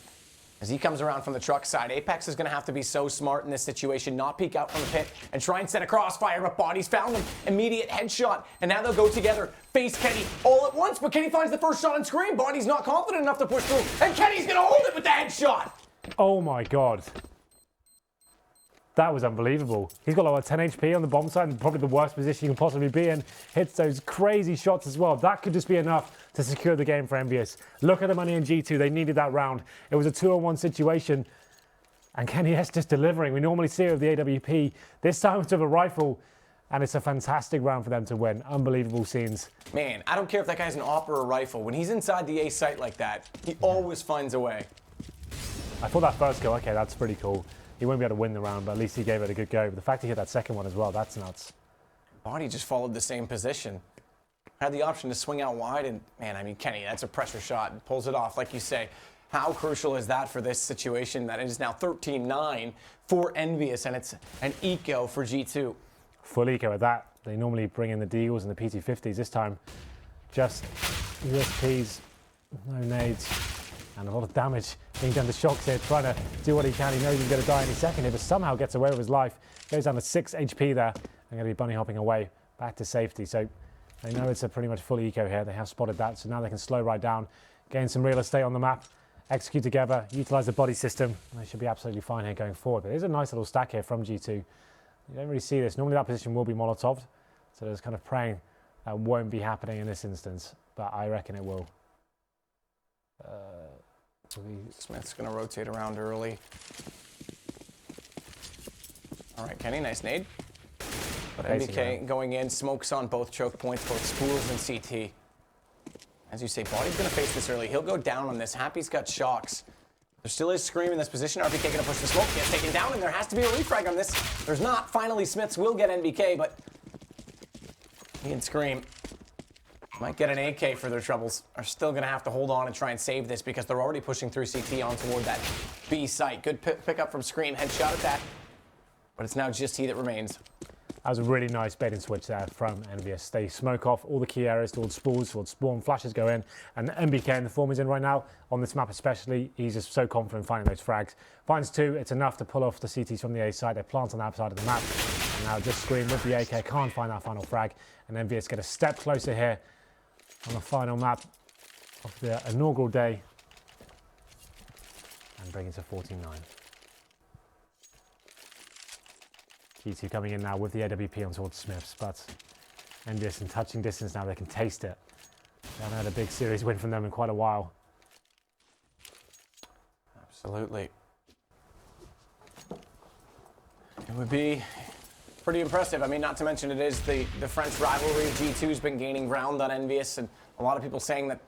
As he comes around from the truck side, Apex is going to have to be so smart in this situation, not peek out from the pit and try and set a crossfire, but Body's found him. Immediate headshot, and now they'll go together, face Kenny all at once, but Kenny finds the first shot on Scream. Body's not confident enough to push through, and Kenny's going to hold it with the headshot. Oh my God. That was unbelievable. He's got like 10 HP on the bomb side, and probably the worst position you can possibly be in. Hits those crazy shots as well. That could just be enough to secure the game for EnVyUs. Look at the money in G2. They needed that round. It was a 2-on-1 situation, and Kenny S just delivering. We normally see it with the AWP. This time it's with a rifle, and it's a fantastic round for them to win. Unbelievable scenes. Man, I don't care if that guy's an AWP or a rifle. When he's inside the A site like that, he always finds a way. I thought that first kill, okay, that's pretty cool. He won't be able to win the round, but at least he gave it a good go. But the fact he hit that second one as well, that's nuts. Body just followed the same position. Had the option to swing out wide, and man, I mean, Kenny, that's a pressure shot. Pulls it off, like you say. How crucial is that for this situation that it is now 13-9 for EnVyUs, and it's an eco for G2. Full eco at that. They normally bring in the Deagles and the PT50s. This time, just USPs, no nades. And a lot of damage being done to Shocks here, trying to do what he can. He knows he's going to die any second here, but somehow gets away with his life. Goes down to 6 HP there. They're going to be bunny hopping away back to safety. So they know it's a pretty much full eco here. They have spotted that, so now they can slow right down, gain some real estate on the map, execute together, utilize the body system. They should be absolutely fine here going forward. But there's a nice little stack here from G2. You don't really see this. Normally that position will be Molotoved, so there's kind of praying that won't be happening in this instance, but I reckon it will. Smith's going to rotate around early. All right, Kenny, nice nade. But MBK going in, smokes on both choke points, both spools and CT. As you say, Body's going to face this early. He'll go down on this. Happy's got shocks. There still is Scream in this position. RPK going to push the smoke, gets taken down, and there has to be a refrag on this. There's not. Finally, Smiths will get NBK, but he and Scream might get an AK for their troubles. Are still going to have to hold on and try and save this because they're already pushing through CT on toward that B site. Good pick up from Scream. Headshot at that. But it's now just he that remains. That was a really nice bait and switch there from EnVyUs. They smoke off all the key areas towards spools, towards spawn, flashes go in, and MBK in the form he's in right now, on this map especially, he's just so confident finding those frags. Finds two, it's enough to pull off the CTs from the A side. They plant on that side of the map, and now just Scream with the AK, can't find that final frag, and EnVyUs get a step closer here on the final map of the inaugural day, and bring it to 14-9. G2 coming in now with the AWP on towards Smiths, but EnVyUs in touching distance now, they can taste it. They haven't had a big series win from them in quite a while. Absolutely. It would be pretty impressive. I mean, not to mention it is the French rivalry. G2's been gaining ground on EnVyUs, and a lot of people saying that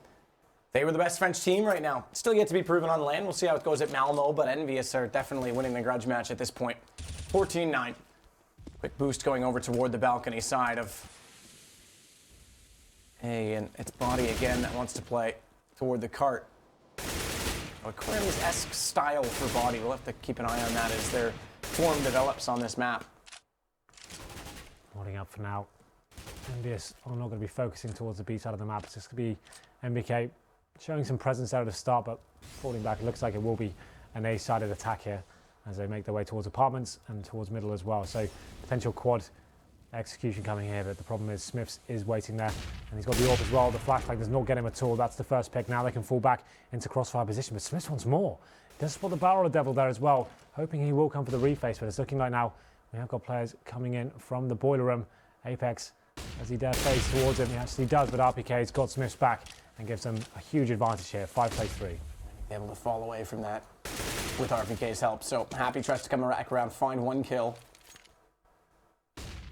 they were the best French team right now. Still yet to be proven on land. We'll see how it goes at Malmo, but EnVyUs are definitely winning the grudge match at this point. 14-9. Quick boost going over toward the balcony side of A, and it's Body again that wants to play toward the cart. A Crims-esque style for Body. We'll have to keep an eye on that as their form develops on this map. Holding up for now. EnVyUs are not going to be focusing towards the B side of the map. It's just going to be MBK showing some presence there at the start, but falling back. It looks like it will be an A-sided attack here as they make their way towards apartments and towards middle as well. So potential quad execution coming here, but the problem is Smiths is waiting there, and he's got the AWP as well. The flashbang does not get him at all. That's the first pick. Now they can fall back into crossfire position, but Smiths wants more. Does spot the barrel of Devil there as well, hoping he will come for the reface, but it's looking like now we have got players coming in from the boiler room. Apex, as he dare face towards him, he actually does, but RPK's got Smiths back and gives them a huge advantage here. 5 plays 3. able to fall away from that with RPK's help. So Happy tries to come back around, find one kill.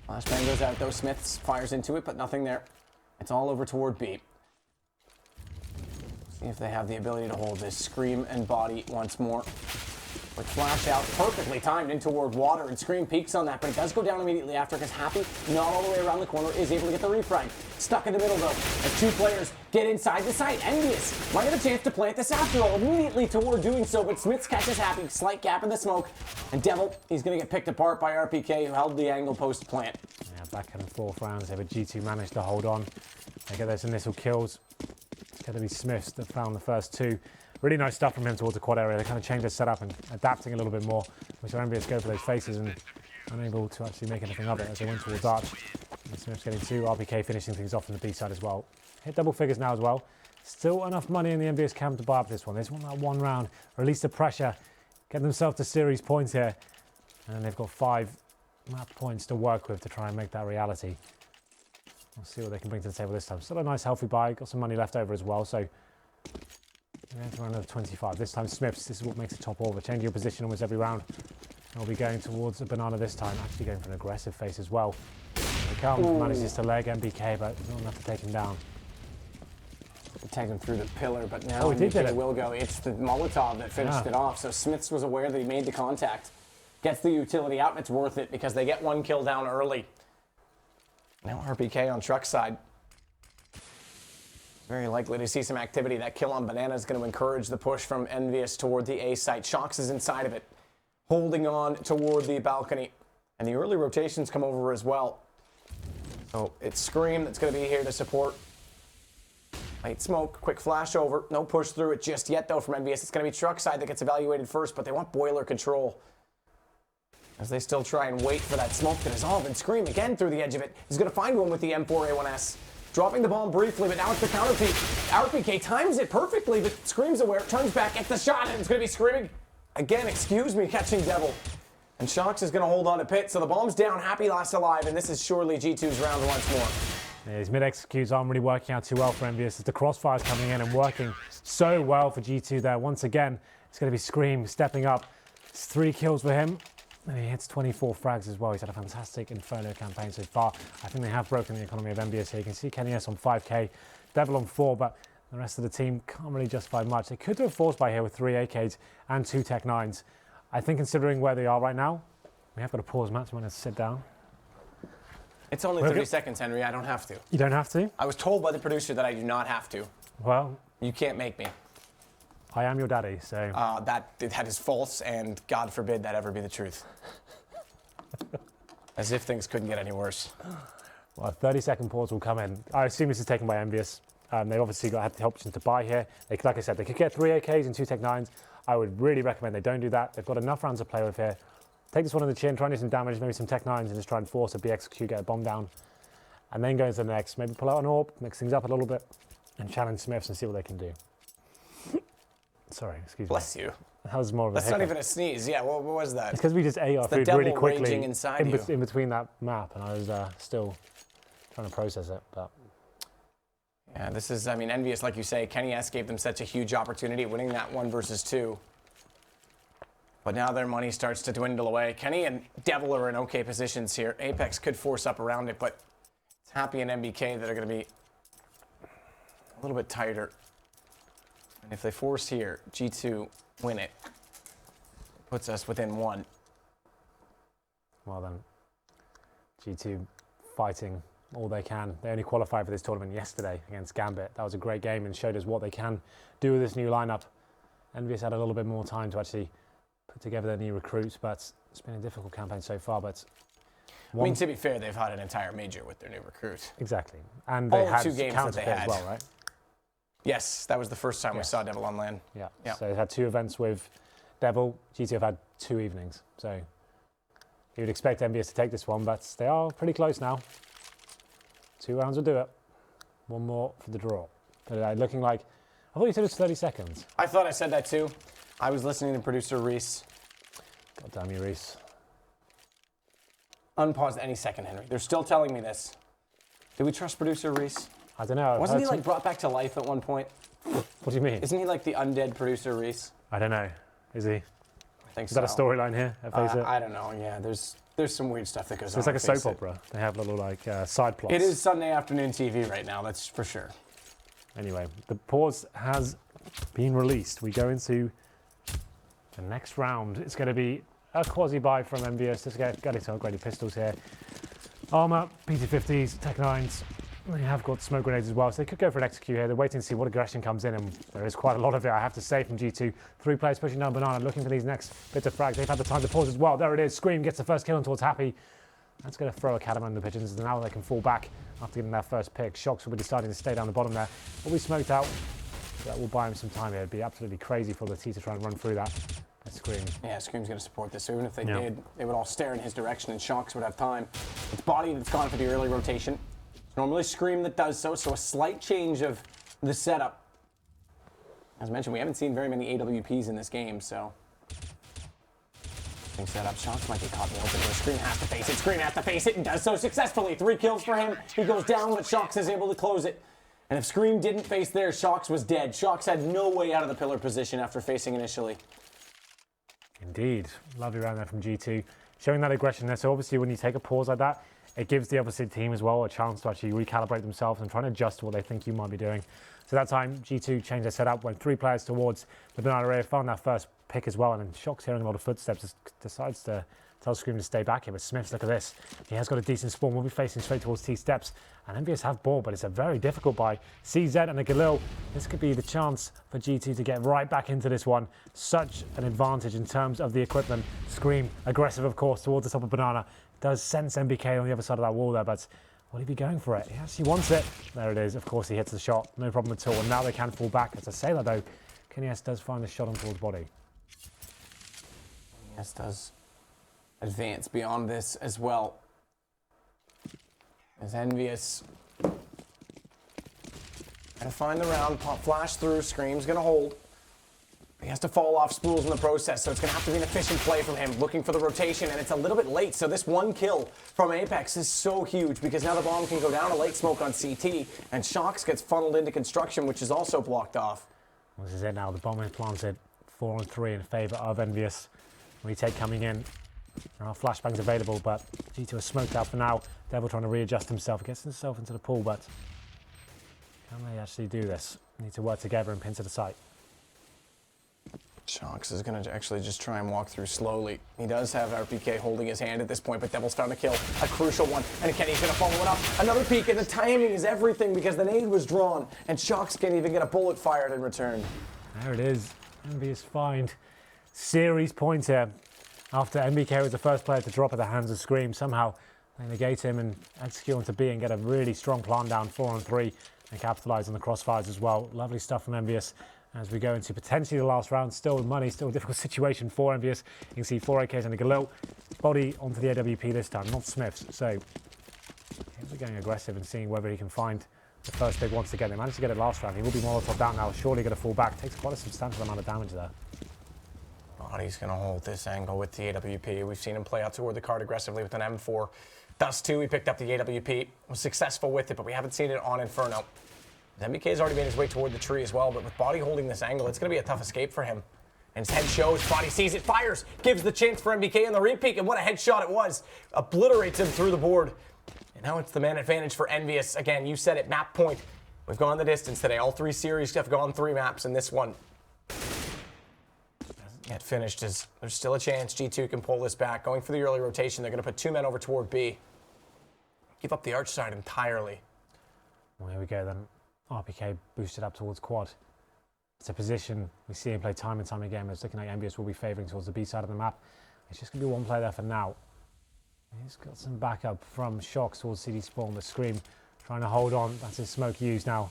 Flashbang goes out though. Smiths fires into it, but nothing there. It's all over toward B. See if they have the ability to hold this. Scream and Body once more. Quick flash out, perfectly timed in toward Water, and Scream peeks on that, but it does go down immediately after because Happy, not all the way around the corner, is able to get the refrag. Stuck in the middle though, as two players get inside the site. EnVyUs might have a chance to plant this after all, immediately toward doing so, but Smiths catches Happy, slight gap in the smoke, and Devil, he's going to get picked apart by RPK, who held the angle post plant. Yeah, back and forth rounds there, but G2 managed to hold on. They get those initial kills. It's going to be Smiths that found the first two. Really nice stuff from him towards the quad area. They kind of changed their setup and adapting a little bit more, which are EnVyUs go for those faces and unable to actually make anything of it as they went towards Arch. And Smiths getting two, RPK finishing things off on the B side as well. Hit double figures now as well. Still enough money in the EnVyUs camp to buy up this one. They just want that one round, release the pressure, get themselves to series points here. And they've got 5 map points to work with to try and make that reality. We'll see what they can bring to the table this time. Still a nice healthy buy, got some money left over as well, so we're going to run another 25. This time Smiths, this is what makes a top order, changing your position almost every round. They'll be going towards a banana this time, actually going for an aggressive face as well. Here he comes, manages to leg MBK, but not enough to take him down. Take him through the pillar, but now MBK will go. It's the Molotov that finished it off, so Smiths was aware that he made the contact. Gets the utility out, and it's worth it because they get one kill down early. Now RPK on truck side. Very likely to see some activity. That kill on Banana is going to encourage the push from EnVyUs toward the A site. Shox is inside of it, holding on toward the balcony. And the early rotations come over as well. So it's Scream that's going to be here to support. Light smoke, quick flash over. No push through it just yet, though, from EnVyUs. It's going to be truck side that gets evaluated first, but they want boiler control as they still try and wait for that smoke to dissolve. And Scream again through the edge of it. He's going to find one with the M4A1S. Dropping the bomb briefly, but now it's the counter peek. RPK times it perfectly, but Scream's aware, turns back, gets the shot, and it's going to be Screaming again, excuse me, catching Devil. And Shox is going to hold on to Pit, so the bomb's down, Happy last alive, and this is surely G2's round once more. Yeah, his mid-executes aren't really working out too well for EnVyUs as the crossfire's coming in and working so well for G2 there. Once again, it's going to be Scream stepping up. It's 3 kills for him. And he hits 24 frags as well. He's had a fantastic Inferno campaign so far. I think they have broken the economy of EnVyUs here. You can see Kenny S on 5k, Devil on 4, but the rest of the team can't really justify much. They could do a force buy here with 3 AKs and 2 Tech 9s. I think considering where they are right now, we have got to pause match. I'm going to sit down. It's only 30 seconds, Henry. I don't have to. You don't have to? I was told by the producer that I do not have to. Well, you can't make me. I am your daddy, so... that is false, and God forbid that ever be the truth. As if things couldn't get any worse. Well, a 30-second pause will come in. I assume this is taken by EnVyUs. They obviously had the option to buy here. Like I said, they could get 3 AKs and 2 Tech 9s. I would really recommend they don't do that. They've got enough rounds to play with here. Take this one in the chin, try and do some damage, maybe some Tech 9s, and just try and force a BXQ, get a bomb down. And then go into the next. Maybe pull out an AWP, mix things up a little bit, and challenge Smiths and see what they can do. Sorry, excuse me. Bless you. That was more of a That's hiccup. not even a sneeze. Yeah, what was that? It's because we just ate our food really quickly in between that map, and I was still trying to process it. But yeah, this is, I mean, EnVyUs, like you say. Kenny S gave them such a huge opportunity, winning that 1 versus 2. But now their money starts to dwindle away. Kenny and Devil are in okay positions here. Apex could force up around it, but it's Happy and MBK that are going to be a little bit tighter. And if they force here, G2 win it. Puts us within 1. Well then, G2 fighting all they can. They only qualified for this tournament yesterday against Gambit. That was a great game and showed us what they can do with this new lineup. EnVyUs had a little bit more time to actually put together their new recruits, but it's been a difficult campaign so far. But I mean, to be fair, they've had an entire major with their new recruit. Exactly. And they had 2 games that they had as well, right? Yes, that was the first time we saw Devil on LAN. Yeah. So they had 2 events with Devil. G2 have had 2 evenings. So you would expect EnVyUs to take this one, but they are pretty close now. 2 rounds will do it. 1 more for the draw. But looking like, I thought you said it was 30 seconds. I thought I said that too. I was listening to producer Reese. God damn you, Reese. Unpause any second, Henry. They're still telling me this. Do we trust producer Reese? I don't know. Wasn't he like brought back to life at one point? What do you mean? Isn't he like the undead producer Reese? I don't know. Is he? I think Is so. that a storyline here? I don't know. Yeah, there's some weird stuff that goes on. It's like a soap opera. They have little like side plots. It is Sunday afternoon TV right now, that's for sure. Anyway, the pause has been released. We go into the next round. It's going to be a quasi-buy from EnVyUs. Just got its upgraded pistols here. Armor, PT-50s, Tech 9s. They have got smoke grenades as well, so they could go for an execute here. They're waiting to see what aggression comes in, and there is quite a lot of it, I have to say, from G2. 3 players pushing down Banana, looking for these next bits of frags. They've had the time to pause as well. There it is. Scream gets the first kill on towards Happy. That's going to throw a Catamount in the pigeons, and now they can fall back after getting their first pick. Shox will be deciding to stay down the bottom there. Will be smoked out. So that will buy him some time here. It'd be absolutely crazy for the T to try and run through that. Scream. Yeah, Scream's going to support this. So even if they did, they would all stare in his direction, and Shox would have time. It's Body that's gone for the early rotation. It's normally Scream that does so a slight change of the setup. As mentioned, we haven't seen very many AWPs in this game, so... Setup. Shox might get caught in the open here. Scream has to face it. Scream has to face it and does so successfully. 3 kills for him. He goes down, but Shox is able to close it. And if Scream didn't face there, Shox was dead. Shox had no way out of the pillar position after facing initially. Indeed. Lovely round there from G2. Showing that aggression there. So obviously when you take a pause like that, it gives the opposite team as well a chance to actually recalibrate themselves and try to adjust to what they think you might be doing. So that time, G2 changed their setup, went 3 players towards the banana area, found that first pick as well, and then Shox hearing a lot of footsteps, decides to tell Scream to stay back here. But Smiths, look at this. He has got a decent spawn. We'll be facing straight towards T steps. And EnVyUs have ball, but it's a very difficult buy. CZ and a Galil. This could be the chance for G2 to get right back into this one. Such an advantage in terms of the equipment. Scream, aggressive, of course, towards the top of Banana. Does sense MBK on the other side of that wall there, but will he be going for it? Yes, he wants it. There it is. Of course, he hits the shot. No problem at all. And now they can fall back. As I say that, though, Kenny's does find the shot on towards Body. Yes, does advance beyond this as well. As EnVyUs gonna find the round, pop flash through, Scream's gonna hold. He has to fall off spools in the process, so it's gonna have to be an efficient play from him, looking for the rotation, and it's a little bit late, so this 1 kill from Apex is so huge, because now the bomb can go down a late smoke on CT, and Shox gets funneled into construction, which is also blocked off. Well, this is it now. The bomb is planted 4-on-3 in favour of EnVyUs. Retake coming in. There are flashbangs available, but G2 is smoked out for now. Devil trying to readjust himself, gets himself into the pool, but can they actually do this? Need to work together and pin to the site. Shox is going to actually just try and walk through slowly. He does have RPK holding his hand at this point, but Devil's found a kill, a crucial one, and Kenny's going to follow it up. Another peek, and the timing is everything because the nade was drawn, and Shox can't even get a bullet fired in return. There it is. EnVyUs find series points here. After MBK was the first player to drop at the hands of Scream, somehow they negate him and execute onto B and get a really strong plant down 4-on-3 and capitalise on the crossfires as well. Lovely stuff from EnVyUs as we go into potentially the last round. Still with money, still a difficult situation for EnVyUs. You can see 4 AKs and a Galil. Body onto the AWP this time, not Smiths. So he's going aggressive and seeing whether he can find the first big once again. They managed to get it last round. He will be Molotov down now, surely going to fall back. Takes quite a substantial amount of damage there. Body's going to hold this angle with the AWP. We've seen him play out toward the card aggressively with an M4. Thus, too, he picked up the AWP, was successful with it, but we haven't seen it on Inferno. MBK's already made his way toward the tree as well, but with Body holding this angle, it's going to be a tough escape for him. And his head shows, Body sees it, fires, gives the chance for MBK in the repeat, and what a headshot it was. Obliterates him through the board. And now it's the man advantage for EnVyUs. Again, you said it, map point. We've gone the distance today. All 3 series have gone 3 maps, and this one yet finished. There's still a chance G2 can pull this back. Going for the early rotation, they're going to put 2 men over toward B. Give up the arch side entirely. Well, here we go then. RPK boosted up towards quad. It's a position we see him play time and time again, but it's looking like EnVyUs will be favouring towards the B side of the map. It's just going to be 1 player there for now. He's got some backup from Shox towards CD spawn, but Scream trying to hold on. That's his smoke used now.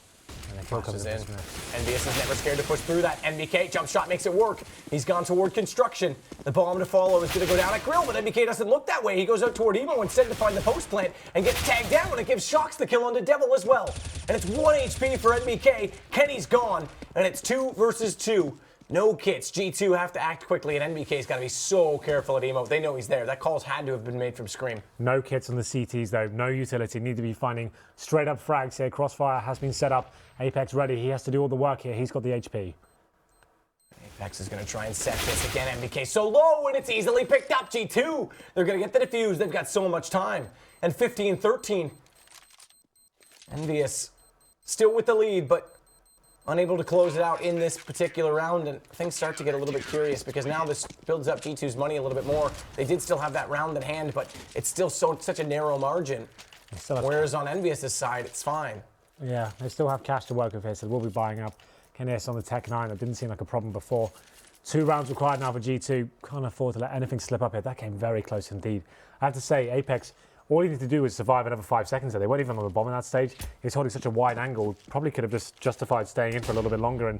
And the kill comes in. EnVyUs is never scared to push through that. MBK, jump shot makes it work. He's gone toward construction. The bomb to follow is going to go down at Grill, but MBK doesn't look that way. He goes out toward Emo instead to find the post plant and gets tagged down, and it gives Shox the kill onto Devil as well. And it's 1 HP for MBK. Kenny's gone, and it's 2 versus 2. No kits. G2 have to act quickly, and NBK's got to be so careful at emote. They know he's there. That call's had to have been made from Scream. No kits on the CTs though, no utility. Need to be finding straight up frags here. Crossfire has been set up. Apex ready. He has to do all the work here. He's got the HP. Apex is going to try and set this again. NBK so low, and it's easily picked up. G2, they're going to get the defuse. They've got so much time. And 15-13. EnVyUs still with the lead, but unable to close it out in this particular round, and things start to get a little bit curious because now this builds up G2's money a little bit more. They did still have that round in hand, but it's still such a narrow margin. Whereas on EnVyUs' side, it's fine. Yeah, they still have cash to work with here, so we'll be buying up. Kenes on the Tech 9, that didn't seem like a problem before. 2 rounds required now for G2. Can't afford to let anything slip up here. That came very close indeed. I have to say, Apex, all you need to do is survive another 5 seconds there. They weren't even on the bomb in that stage. He's holding such a wide angle. Probably could have just justified staying in for a little bit longer and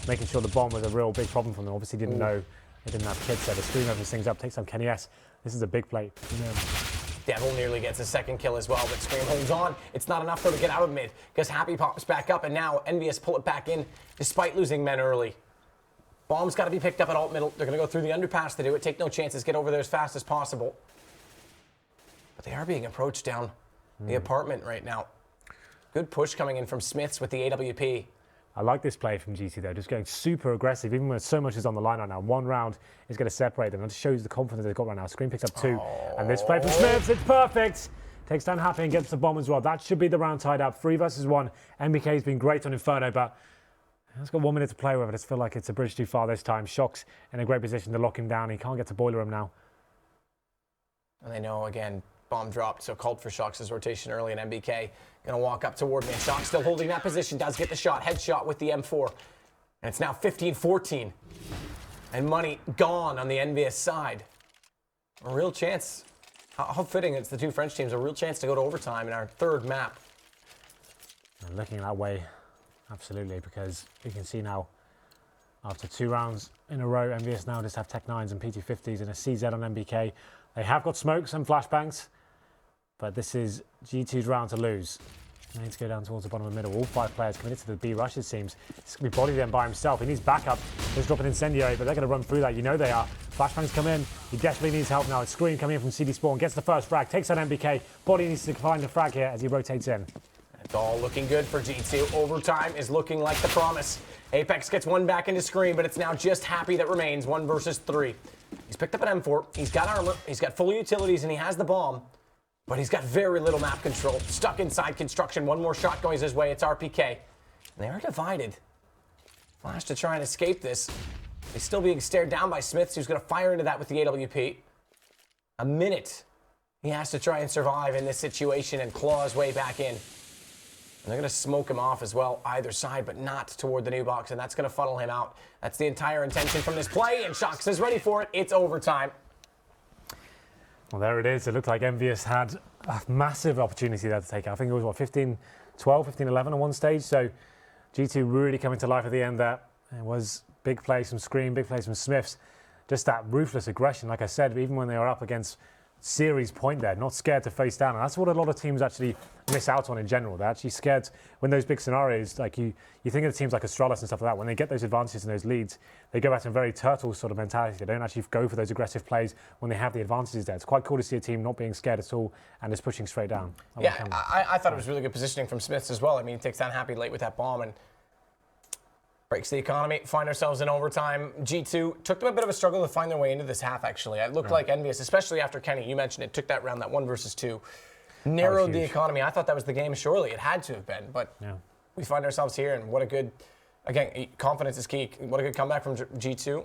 making sure the bomb was a real big problem for them. Obviously didn't know they didn't have kids there. The Scream opens things up, takes on Kenny S. This is a big play. Devil nearly gets a second kill as well, but Scream holds on. It's not enough though to get out of mid because Happy pops back up, and now EnVyUs pull it back in despite losing men early. Bomb's got to be picked up at alt middle. They're going to go through the underpass to do it. Take no chances. Get over there as fast as possible. But they are being approached down the apartment right now. Good push coming in from Smiths with the AWP. I like this play from GT though, just going super aggressive, even when so much is on the line right now. 1 round is going to separate them. That just shows the confidence they've got right now. Scream picks up 2. And this play from Smiths, it's perfect. Takes down Happy and gets the bomb as well. That should be the round tied up. 3 versus 1. NBK's been great on Inferno, but he's got 1 minute to play with. I just feel like it's a bridge too far this time. Shock's in a great position to lock him down. He can't get to boiler him now. And they know, again, bomb dropped, so called for Shock's rotation early, and NBK gonna walk up toward me. And Shock still holding that position, does get the shot, headshot with the M4. And it's now 15-14. And money gone on the EnVyUs side. A real chance. How fitting it's the 2 French teams, a real chance to go to overtime in our 3rd map. And looking that way, absolutely, because you can see now, after 2 rounds in a row, EnVyUs now just have Tech 9s and PT50s and a CZ on NBK. They have got smokes and flashbangs, but this is G2's round to lose. They need to go down towards the bottom of the middle. All 5 players committed to the B rush, it seems. He's going to be bodied then by himself. He needs backup. He's dropping incendiary, but they're going to run through that. You know they are. Flashbangs come in. He desperately needs help now. It's Scream coming in from CD Spawn. Gets the first frag. Takes out NBK. Body needs to find the frag here as he rotates in. It's all looking good for G2. Overtime is looking like the promise. Apex gets 1 back into Scream, but it's now just Happy that remains. 1 versus 3. He's picked up an M4. He's got armor. He's got full utilities, and he has the bomb. But he's got very little map control. Stuck inside construction. 1 more shot going his way. It's RPK. And they are divided. Flash to try and escape this. He's still being stared down by Smiths, who's going to fire into that with the AWP. A minute. He has to try and survive in this situation and claw his way back in. And they're going to smoke him off as well, either side, but not toward the new box. And that's going to funnel him out. That's the entire intention from this play. And Shox is ready for it. It's overtime. Well, there it is. It looked like EnVyUs had a massive opportunity there to take out. I think it was, what, 15-12, 15-11 on one stage. So G2 really coming to life at the end there. It was big plays from Scream, big plays from Smiths. Just that ruthless aggression, like I said, even when they were up against series point there, not scared to face down. And that's what a lot of teams actually miss out on in general. They're actually scared when those big scenarios, like you think of the teams like Astralis and stuff like that, when they get those advantages and those leads, they go back to a very turtle sort of mentality. They don't actually go for those aggressive plays when they have the advantages there. It's quite cool to see a team not being scared at all and just pushing straight down. Yeah, I thought it was really good positioning from Smiths as well. I mean, he takes down Happy late with that bomb and breaks the economy. Find ourselves in overtime. G2 took them a bit of a struggle to find their way into this half, actually. It looked like EnVyUs, especially after Kenny, you mentioned it, took that round, that 1 versus 2. Narrowed the economy. I thought that was the game, surely. It had to have been, but we find ourselves here, and what a good, again, confidence is key. What a good comeback from G2.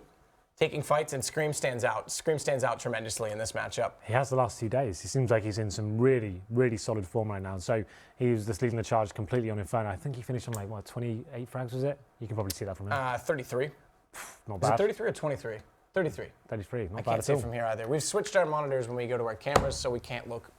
Taking fights, and Scream stands out. Scream stands out tremendously in this matchup. He has the last 2 days. He seems like he's in some really, really solid form right now. So he was just leading the charge completely on Inferno. I think he finished on, like, what, 28 frags, was it? You can probably see that from him. 33. Not bad. Is it 33 or 23? 33. 33, not bad at all. I can't see from here either. We've switched our monitors when we go to our cameras, so we can't look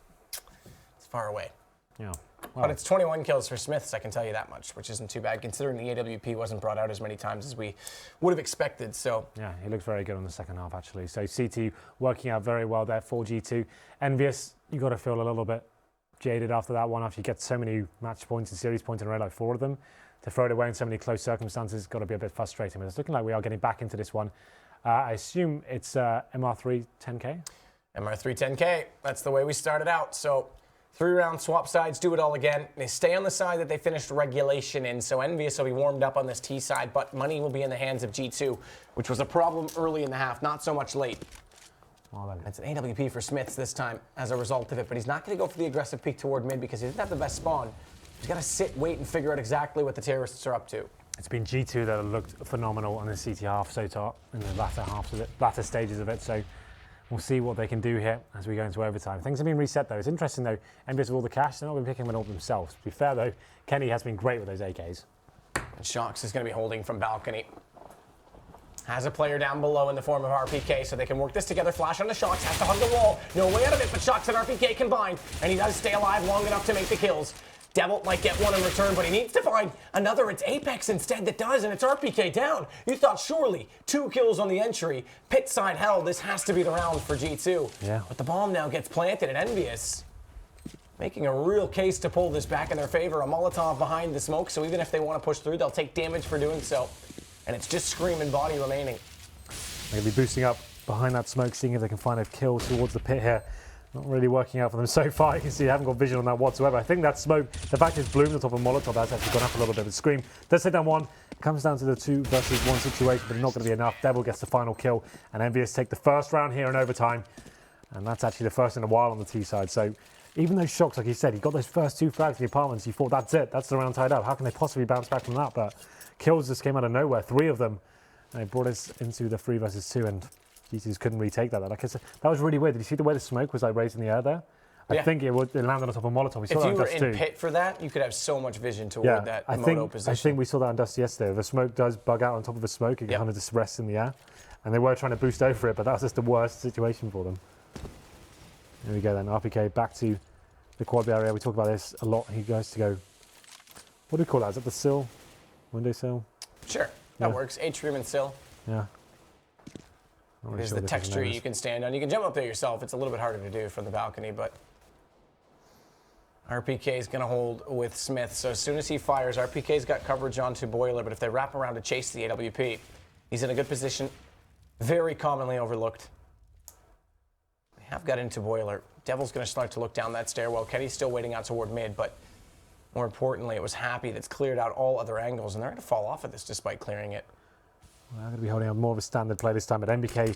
as far away. Yeah. Well, but it's 21 kills for Smiths, I can tell you that much, which isn't too bad, considering the AWP wasn't brought out as many times as we would have expected. So yeah, he looked very good on the second half, actually. So CT working out very well there for G2. EnVyUs, you got to feel a little bit jaded after that one, after you get so many match points and series points in a row, like 4 of them. to throw it away in so many close circumstances, got to be a bit frustrating. But it's looking like we are getting back into this one. I assume it's MR3 10K? MR3 10K, that's the way we started out. So 3-round swap sides, do it all again. They stay on the side that they finished regulation in, so EnVyUs will be warmed up on this T side, but money will be in the hands of G2, which was a problem early in the half, not so much late. Well, it's an AWP for Smiths this time as a result of it, but he's not going to go for the aggressive peek toward mid because he didn't have the best spawn. He's got to sit, wait, and figure out exactly what the terrorists are up to. It's been G2 that have looked phenomenal on the CT half so far in the latter stages of it. So we'll see what they can do here as we go into overtime. Things have been reset though. It's interesting though, EnVyUs with all the cash, they're not going to be picking them all themselves. To be fair though, Kenny has been great with those AKs. And Shox is going to be holding from balcony. Has a player down below in the form of RPK, so they can work this together. Flash on the Shox, has to hug the wall. No way out of it, but Shox and RPK combined, and he does stay alive long enough to make the kills. Devil might get one in return, but he needs to find another. It's Apex instead that does, and it's RPK down. You thought surely 2 kills on the entry. Pit side hell, this has to be the round for G2. Yeah. But the bomb now gets planted at EnVyUs, making a real case to pull this back in their favor. A Molotov behind the smoke, so even if they want to push through, they'll take damage for doing so. And it's just Scream and Body remaining. They're going to be boosting up behind that smoke, seeing if they can find a kill towards the pit here. Not really working out for them so far. You can see they haven't got vision on that whatsoever. I think that smoke, the fact it's bloomed on top of Molotov, has actually gone up a little bit. But Scream does take down one. It comes down to the 2 versus 1 situation, but it's not going to be enough. Devil gets the final kill, and EnVyUs take the first round here in overtime. And that's actually the first in a while on the T side. So even though Shox, like you said, he got those first 2 frags in the apartments, you thought that's it, that's the round tied up. How can they possibly bounce back from that? But kills just came out of nowhere, 3 of them. And they brought us into the 3 versus 2, and G2s couldn't retake that. Like I said, that was really weird. Did you see the way the smoke was like raised in the air there? I think it landed on top of Molotov. We saw if that you on were Dust in too. pit for that, you could have so much vision toward that moto position. I think we saw that on Dust yesterday. The smoke does bug out on top of the smoke. It kind of just rests in the air. And they were trying to boost over it, but that was just the worst situation for them. There we go then. RPK back to the quad area. We talk about this a lot. He goes to go, what do we call that? Is that the sill? Window sill? Sure, that works. Atrium and sill. Yeah. There's the texture you can stand on. You can jump up there yourself. It's a little bit harder to do from the balcony, but RPK is going to hold with Smith. So as soon as he fires, RPK's got coverage onto Boiler, but if they wrap around to chase the AWP, he's in a good position. Very commonly overlooked. They have got into Boiler. Devil's going to start to look down that stairwell. Kenny's still waiting out toward mid, but more importantly, it was Happy that's cleared out all other angles, and they're going to fall off of this despite clearing it. Well, I'm going to be holding on more of a standard play this time, but MBK,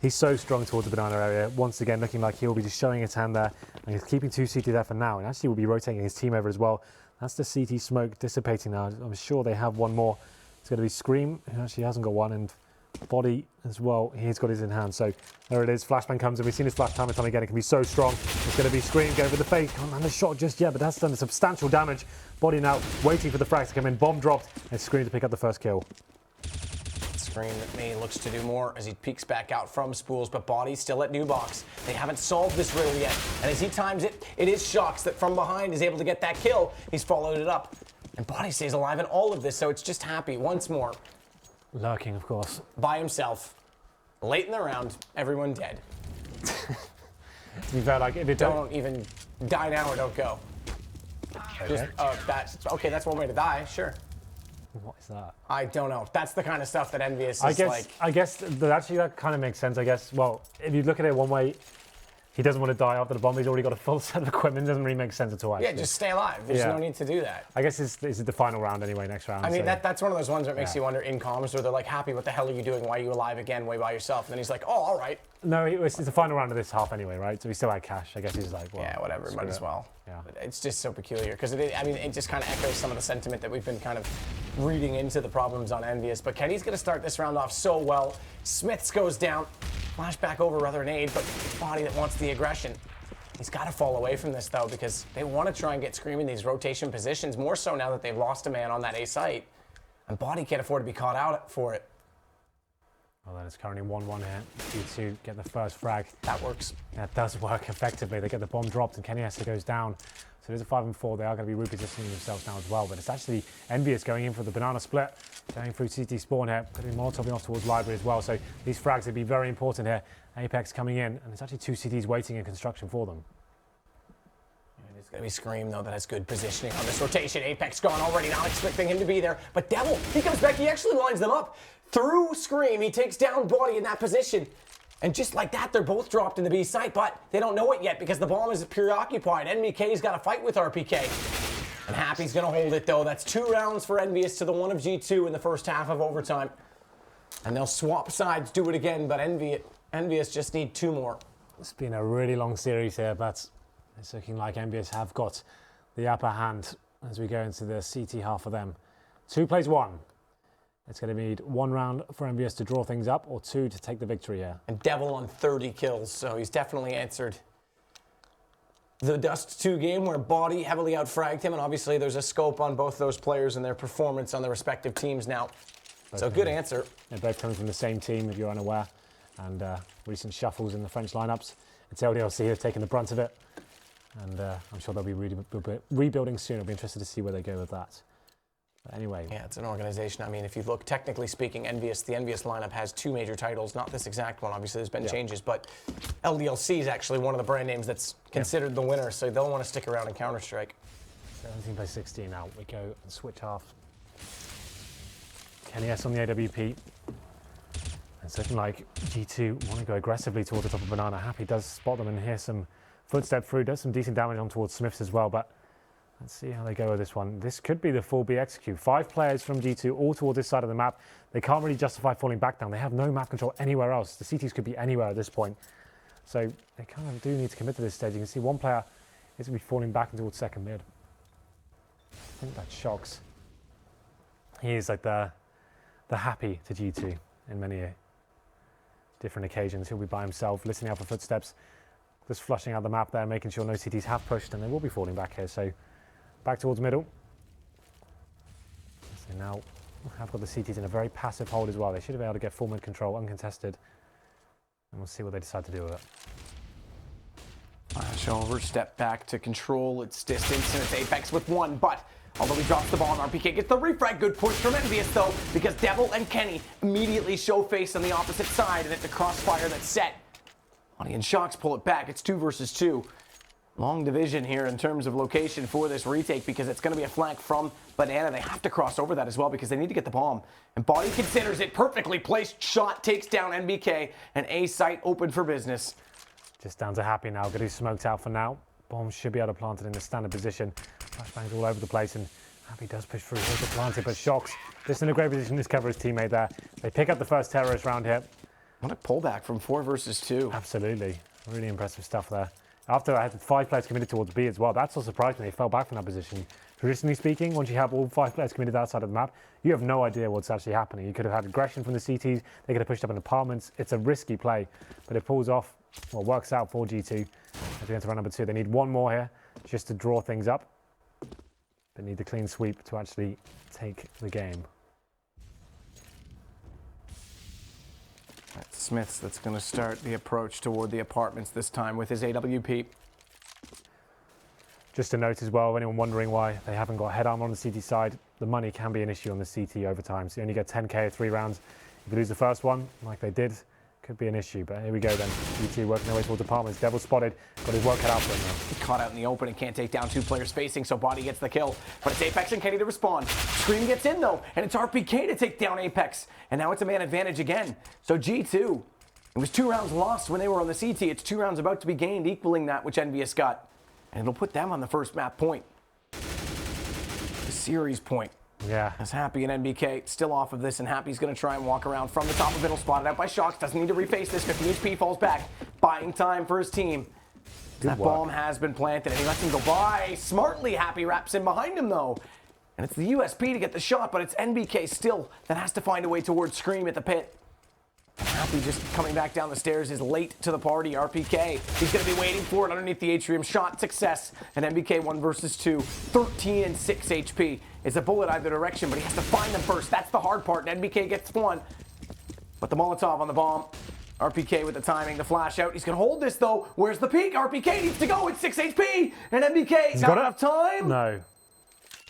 he's so strong towards the banana area. Once again, looking like he'll be just showing his hand there, and he's keeping 2 CT there for now, and actually will be rotating his team over as well. That's the CT smoke dissipating now. I'm sure they have one more. It's going to be Scream, who actually hasn't got one, and Body as well. He's got his in hand. So there it is. Flashbang comes in. We've seen his flash time and time again. It can be so strong. It's going to be Scream going for the fake. Can't land the shot just yet, but that's done substantial damage. Body now waiting for the frags to come in. Bomb dropped, and Scream to pick up the first kill. Scream that May looks to do more as he peeks back out from Spools, but Body's still at new box. They haven't solved this riddle yet, and as he times it, it is Shox that from behind is able to get that kill. He's followed it up, and Body stays alive in all of this, so it's just Happy once more. Lurking, of course. By himself. Late in the round, everyone dead. To be fair, like, if it don't even die now or don't go. Okay. Just, okay, that's one way to die, sure. What is that? I don't know. That's the kind of stuff that EnVyUs is like. I guess that kind of makes sense, I guess. Well, if you look at it one way, he doesn't want to die after the bomb. He's already got a full set of equipment. It doesn't really make sense at all, actually. Yeah, just stay alive. There's no need to do that. I guess this is the final round anyway, next round. I mean, that's one of those ones that makes you wonder in comms where they're like, Happy, what the hell are you doing? Why are you alive again way by yourself? And then he's like, oh, all right. No, it's the final round of this half anyway, right? So he still had cash. I guess he's like, well, yeah, whatever, might as well. Yeah. But it's just so peculiar because it just kind of echoes some of the sentiment that we've been kind of reading into the problems on EnVyUs. But Kenny's going to start this round off so well. Smiths goes down. Flashback over rather than aid, but Body that wants the aggression. He's got to fall away from this, though, because they want to try and get Scream in these rotation positions, more so now that they've lost a man on that A site. And Body can't afford to be caught out for it. Well, then it's currently 1-1 here. G2 get the first frag. That works. That does work effectively. They get the bomb dropped, and Kenny Hester goes down. So there's a 5-4. They are going to be repositioning themselves now as well. But it's actually EnVyUs going in for the banana split, going through CT spawn here. Going to be Molotoving off towards Library as well. So these frags would be very important here. Apex coming in, and there's actually 2 CTs waiting in construction for them. It is It's going to be Scream, though, that has good positioning on this rotation. Apex gone already, not expecting him to be there. But Devil, he comes back, he actually lines them up. Through Scream, he takes down Body in that position. And just like that, they're both dropped in the B site, but they don't know it yet because the bomb is preoccupied. EnVyUs got to fight with RPK. And Happy's going to hold it, though. That's 2 rounds for EnVyUs to the 1 of G2 in the first half of overtime. And they'll swap sides, do it again, but EnVyUs just need 2 more. It's been a really long series here, but it's looking like EnVyUs have got the upper hand as we go into the CT half of them. 2 plays 1. It's going to need 1 round for EnVyUs to draw things up, or 2 to take the victory here. And Devil on 30 kills, so he's definitely answered the Dust 2 game where Body heavily outfragged him, and obviously there's a scope on both those players and their performance on their respective teams now. So good answer. They're both coming from the same team, if you're unaware, and recent shuffles in the French lineups. It's LDLC have taken the brunt of it, and I'm sure they'll be rebuilding soon. I'll be interested to see where they go with that. But anyway. Yeah, it's an organization. I mean, if you look, technically speaking, the EnVyUs lineup has 2 major titles, not this exact one. Obviously, there's been changes, but LDLC is actually one of the brand names that's considered the winner, so they'll want to stick around in Counter-Strike. 17 by 16 now. We go and switch half. Kenny S on the AWP. It's looking like G2 want to go aggressively towards the top of Banana. Happy does spot them and hear some footstep through, does some decent damage on towards Smiths as well, but let's see how they go with this one. This could be the full B execute. 5 players from G2 all towards this side of the map. They can't really justify falling back down. They have no map control anywhere else. The CTs could be anywhere at this point. So they kind of do need to commit to this stage. You can see one player is going to be falling back towards second mid. I think that's Shocks. He is like the Happy to G2 in many different occasions. He'll be by himself, listening out for footsteps, just flushing out the map there, making sure no CTs have pushed, and they will be falling back here. So back towards middle. So now have got the CTs in a very passive hold as well. They should have been able to get full mid control uncontested. And we'll see what they decide to do with it. Flashover, step back to control its distance, and it's Apex with 1, but although he drops the ball, and RPK gets the refrag. Good push from EnVyUs, though, because Devil and Kenny immediately show face on the opposite side, and it's a crossfire that's set. Bonnie and Shocks pull it back. It's 2 versus 2. Long division here in terms of location for this retake because it's going to be a flank from Banana. They have to cross over that as well because they need to get the bomb. And Body considers it perfectly placed. Shot takes down NBK, and A site open for business. Just down to Happy now. Got his smoked out for now. Bomb should be able to plant it in the standard position. Flashbangs all over the place, and Happy does push through. Here's the planted, but Shocks just in a great position to cover his teammate there. They pick up the first terrorist round here. What a pullback from 4 versus 2. Absolutely. Really impressive stuff there. After I had 5 players committed towards B as well, that's what surprised me. They fell back from that position. Traditionally speaking, once you have all 5 players committed outside of the map, you have no idea what's actually happening. You could have had aggression from the CTs, they could have pushed up in apartments. It's a risky play, but it pulls off, well, works out for G2. As we enter round number 2, they need 1 more here just to draw things up. They need the clean sweep to actually take the game. That's Smiths that's going to start the approach toward the apartments this time with his AWP. Just a note as well, anyone wondering why they haven't got head armor on the CT side, the money can be an issue on the CT over time. So you only get 10k of 3 rounds. If you lose the first one, like they did, could be an issue. But here we go then. G2 working their way towards apartments. Devil spotted, got his work cut out for him though. Caught out in the open and can't take down 2 players facing, so Body gets the kill. But it's Apex and Kenny to respond. Scream gets in though, and it's RPK to take down Apex. And now it's a man advantage again. So G2, it was 2 rounds lost when they were on the CT. It's 2 rounds about to be gained, equaling that which EnVyUs got. And it'll put them on the first map point. The series point. Yeah. As Happy and NBK still off of this, and Happy's going to try and walk around from the top of middle, spotted out by Shocks. Doesn't need to reface this. 50 HP falls back, buying time for his team. That bomb has been planted, and he lets him go by. Smartly, Happy wraps in behind him, though. And it's the USP to get the shot, but it's NBK still that has to find a way towards Scream at the pit. Happy just coming back down the stairs is late to the party. RPK, he's going to be waiting for it underneath the atrium. Shot success, and NBK 1 versus 2. 13 and 6 HP. It's a bullet either direction, but he has to find them first. That's the hard part, and NBK gets 1. But the Molotov on the bomb. RPK with the timing, the flash out. He's going to hold this, though. Where's the peak? RPK needs to go. It's 6 HP, and NBK not enough time. No.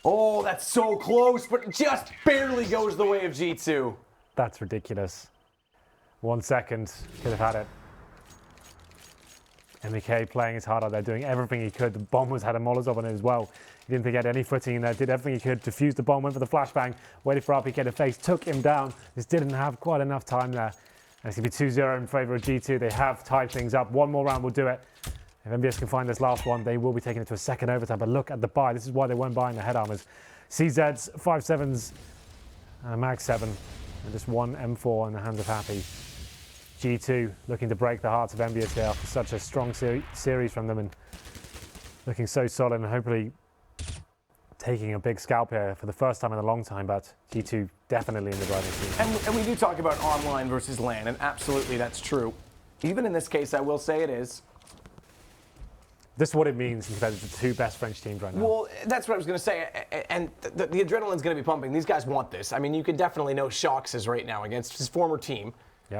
Oh, that's so close, but just barely goes the way of G2. That's ridiculous. 1 second, could have had it. MBK playing his heart out there, doing everything he could. The bomb had a Molotov on it as well. He didn't think he had any footing in there, did everything he could, defused the bomb, went for the flashbang, waited for RPK to face, took him down. Just didn't have quite enough time there. And it's going to be 2-0 in favour of G2. They have tied things up. One more round will do it. If EnVyUs can find this last one, they will be taking it to a second overtime. But look at the buy. This is why they weren't buying the head armors. CZs, 5.7s, and a Mag 7, and just one M4 in the hands of Happy. G2 looking to break the hearts of EnVyUs here after such a strong series from them, and looking so solid, and hopefully taking a big scalp here for the first time in a long time. But G2 definitely in the driving seat. And we do talk about online versus LAN, and absolutely that's true. Even in this case, I will say it is. This is what it means compared to the two best French teams right now. Well, that's what I was going to say. And the adrenaline's going to be pumping. These guys want this. I mean, you can definitely know Shox is right now against his former team,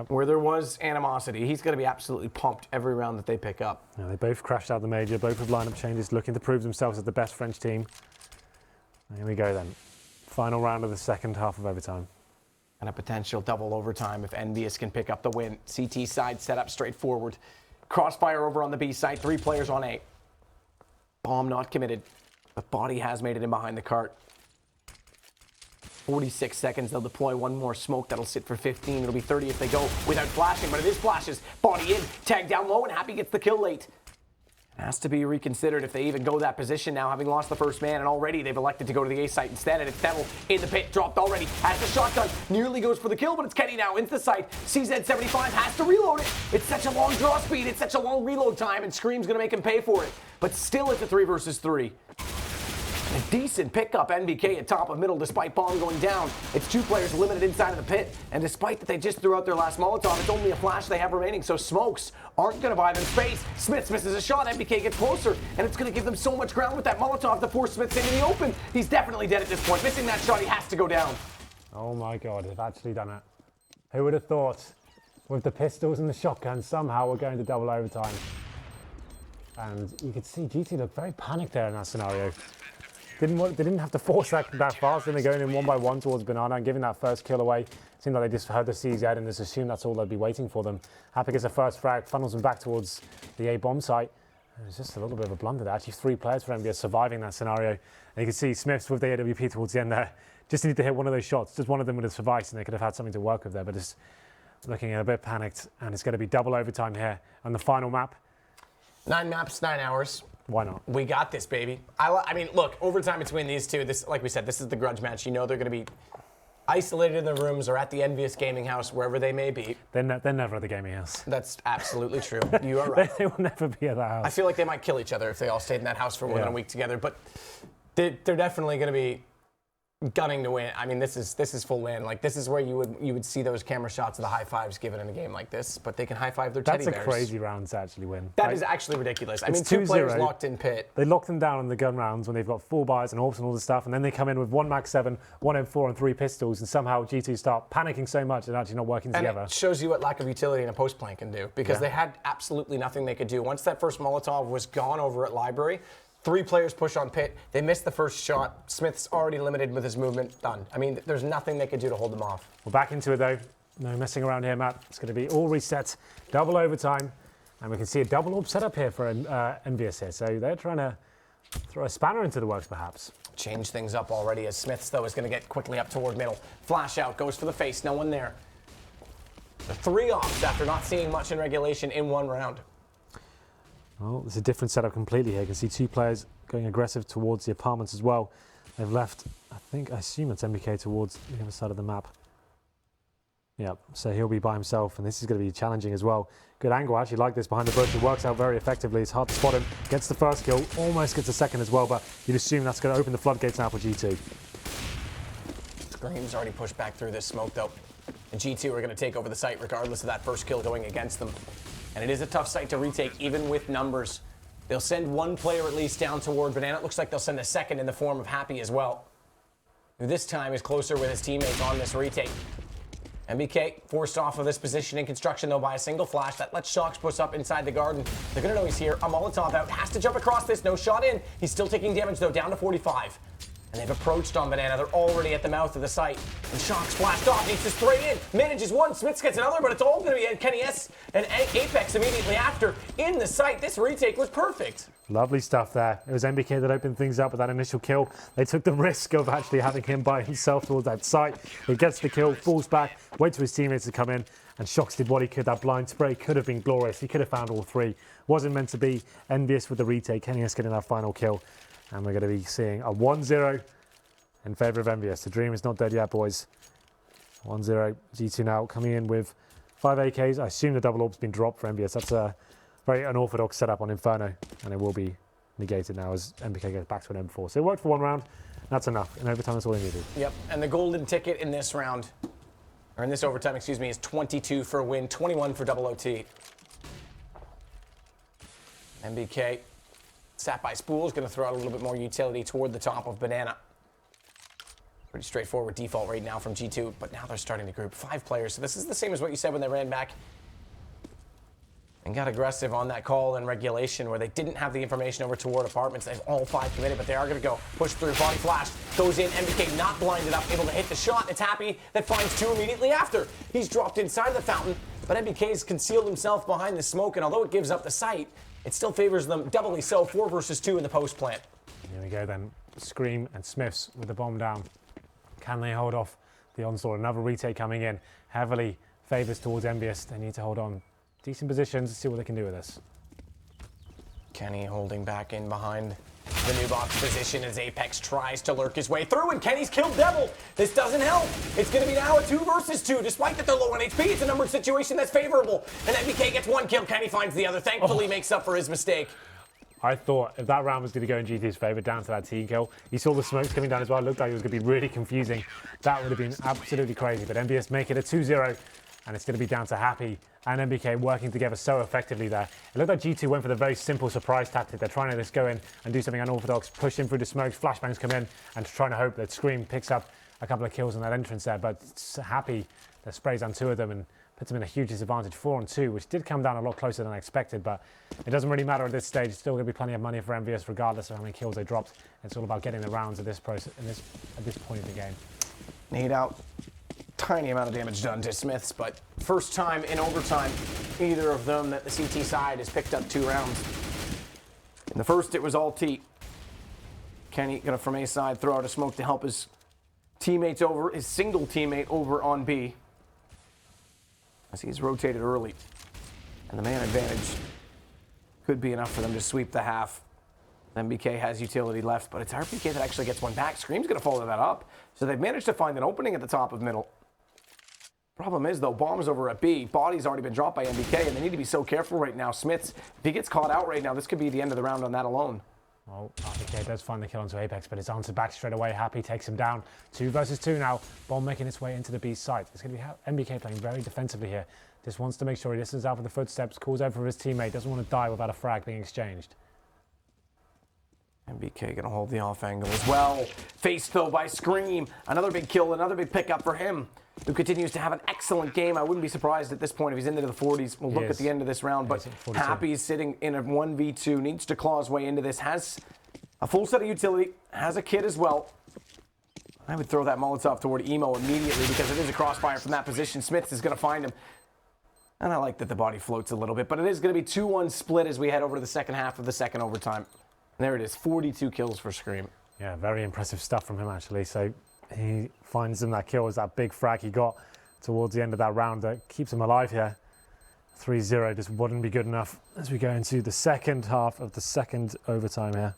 where there was animosity. He's going to be absolutely pumped every round that they pick up. Yeah, they both crashed out the major, both with lineup changes, looking to prove themselves as the best French team. Here we go then. Final round of the second half of overtime. And a potential double overtime if EnVyUs can pick up the win. CT side set up straightforward. Crossfire over on the B side, 3 players on A. Bomb not committed, but Body has made it in behind the cart. 46 seconds, they'll deploy one more smoke that'll sit for 15. It'll be 30 if they go without flashing, but it is flashes. Body in, tag down low, and Happy gets the kill late. It has to be reconsidered if they even go that position now, having lost the first man, and already they've elected to go to the A site instead, and it's Devil in the pit, dropped already, has the shotgun, nearly goes for the kill, but it's Kenny now into the site. CZ75 has to reload it. It's such a long draw speed, it's such a long reload time, and Scream's gonna make him pay for it. But still it's a 3 versus 3. A decent pickup, NBK at top of middle despite bomb going down. It's 2 players limited inside of the pit, and despite that they just threw out their last Molotov, it's only a flash they have remaining, so smokes aren't going to buy them space. Smiths misses a shot, NBK gets closer, and it's going to give them so much ground with that Molotov to force Smiths into the open. He's definitely dead at this point. Missing that shot, he has to go down. Oh my God, they've actually done it. Who would have thought with the pistols and the shotgun somehow we're going to double overtime? And you could see GT look very panicked there in that scenario. They didn't have to force that fast, and they're going in one by one towards Banana and giving that first kill away. Seemed like they just heard the CZ and just assumed that's all they'd be waiting for them. Happy gets a first frag, funnels them back towards the A bomb site. And it's just a little bit of a blunder there. Actually, 3 players for EnVyUs surviving that scenario. And you can see Smiths with the AWP towards the end there. Just need to hit one of those shots. Just one of them would have survived, and they could have had something to work with there. But just looking a bit panicked, and it's going to be double overtime here on the final map. 9 maps, 9 hours. Why not? We got this, baby. I mean, look, overtime between these two, this, like we said, this is the grudge match. You know they're going to be isolated in their rooms or at the EnVyUs gaming house, wherever they may be. They're never at the gaming house. That's absolutely true. You are right. They will never be at that house. I feel like they might kill each other if they all stayed in that house for more than a week together, but they're definitely going to be gunning to win. I mean, this is full win. Like, this is where you would see those camera shots of the high fives given in a game like this, but they can high five their teddy bears. That's a crazy round to actually win. That is actually ridiculous. I mean, 2 players locked in pit. They lock them down in the gun rounds when they've got 4 buys and orbs and all this stuff, and then they come in with 1 Mag 7, 1 M4, and 3 pistols, and somehow G2 start panicking so much and actually not working together. It shows you what lack of utility in a post plan can do, because they had absolutely nothing they could do. Once that first Molotov was gone over at Library, 3 players push on pit. They missed the first shot. Smith's already limited with his movement. Done. I mean, there's nothing they could do to hold them off. We're back into it, though. No messing around here, Matt. It's going to be all reset, double overtime, and we can see a double orb setup here for EnVyUs here. So they're trying to throw a spanner into the works, perhaps. Change things up already as Smiths, though, is going to get quickly up toward middle. Flash out, goes for the face. No one there. The 3 offs after not seeing much in regulation in 1 round. Well, it's a different setup completely here. You can see 2 players going aggressive towards the apartments as well. They've left, I assume it's MBK towards the other side of the map. Yep, so he'll be by himself, and this is going to be challenging as well. Good angle, I actually like this behind the bush. It works out very effectively. It's hard to spot him. Gets the first kill, almost gets a second as well, but you'd assume that's going to open the floodgates now for G2. Scream's already pushed back through this smoke, though. And G2 are going to take over the site regardless of that first kill going against them. And it is a tough site to retake, even with numbers. They'll send 1 player at least down toward Banana. It looks like they'll send a second in the form of Happy as well, who this time is closer with his teammates on this retake. MBK forced off of this position in construction, though, by a single flash. That lets Shox push up inside the garden. They're going to know he's here. A Molotov out. Has to jump across this. No shot in. He's still taking damage, though, down to 45. And they've approached on Banana. They're already at the mouth of the site. And Shock splashed off, needs to spray in. Manages one, Smiths gets another, but it's all going to be Kenny S and Apex immediately after in the site. This retake was perfect. Lovely stuff there. It was NBK that opened things up with that initial kill. They took the risk of actually having him by himself towards that site. He gets the kill, falls back, waits for his teammates to come in, and Shocks did what he could. That blind spray could have been glorious. He could have found all three. Wasn't meant to be. EnVyUs with the retake. Kenny S getting that final kill. And we're going to be seeing a 1-0 in favour of EnVyUs. The dream is not dead yet, boys. 1-0. G2 now coming in with 5 AKs. I assume the double orb's been dropped for EnVyUs. That's a very unorthodox setup on Inferno, and it will be negated now as MBK goes back to an M4. So it worked for one round. That's enough. In overtime, that's all he needed. Yep, and the golden ticket in this round, or in this overtime, excuse me, is 22 for a win, 21 for double OT. MBK, sat by Spool, is going to throw out a little bit more utility toward the top of Banana. Pretty straightforward default right now from G2, but now they're starting to group 5 players. So this is the same as what you said when they ran back and got aggressive on that call and regulation where they didn't have the information over toward apartments. They've all 5 committed, but they are going to go. Push through, body flash, goes in, MBK not blinded up, able to hit the shot. It's Happy that finds 2 immediately after. He's dropped inside the fountain, but MBK's concealed himself behind the smoke, and although it gives up the site, it still favors them doubly so. 4 versus 2 in the post plant. Here we go then. Scream and Smiths with the bomb down. Can they hold off the onslaught? Another retake coming in. Heavily favours towards EnVyUs. They need to hold on. Decent positions to see what they can do with this. Kenny holding back in behind the new box position as Apex tries to lurk his way through, and Kenny's killed Devil. This doesn't help. It's going to be now a 2 versus 2. Despite that they're low on HP, it's a numbered situation that's favorable. And MBK gets 1 kill. Kenny finds the other. Thankfully makes up for his mistake. I thought if that round was going to go in GT's favour, down to that team kill. You saw the smokes coming down as well. It looked like it was going to be really confusing. That would have been absolutely crazy. But EnVyUs make it a 2-0, and it's going to be down to Happy and MBK working together so effectively there. It looked like G2 went for the very simple surprise tactic. They're trying to just go in and do something unorthodox, push in through the smokes, flashbangs come in, and trying to hope that Scream picks up a couple of kills on that entrance there. But Happy that sprays down 2 of them and puts them in a huge disadvantage, 4-2, which did come down a lot closer than I expected, but it doesn't really matter at this stage. It's still going to be plenty of money for EnVyUs regardless of how many kills they dropped. It's all about getting the rounds at this process, at this point in the game. Need out. Tiny amount of damage done to Smiths, but first time in overtime, either of them that the CT side has picked up 2 rounds. In the first, it was all T. Kenny gonna from A side throw out a smoke to help his teammates over, his single teammate over on B. As he's rotated early. And the man advantage could be enough for them to sweep the half. MBK has utility left, but it's RPK that actually gets one back. Scream's gonna follow that up. So they've managed to find an opening at the top of middle. Problem is, though, bomb's over at B. Body's already been dropped by MBK, and they need to be so careful right now. Smiths, if he gets caught out right now, this could be the end of the round on that alone. Well, RPK does find the kill onto Apex, but it's answered back straight away. Happy takes him down. 2 versus 2 now. Bomb making its way into the B site. It's going to be MBK playing very defensively here. Just wants to make sure he listens out for the footsteps, calls over for his teammate, doesn't want to die without a frag being exchanged. MBK gonna hold the off angle as well. Faced though by Scream. Another big kill, another big pickup for him, who continues to have an excellent game. I wouldn't be surprised at this point if he's into the 40s. We'll look at the end of this round, but Happy's sitting in a 1v2, needs to claw his way into this, has a full set of utility, has a kit as well. I would throw that Molotov toward Emo immediately because it is a crossfire from that position. Smiths is gonna find him. And I like that the body floats a little bit, but it is gonna be 2-1 split as we head over to the second half of the second overtime. And there it is, 42 kills for Scream. Yeah, very impressive stuff from him, actually. So he finds him that kill, is that big frag he got towards the end of that round that keeps him alive here. 3-0 just wouldn't be good enough as we go into the second half of the second overtime here.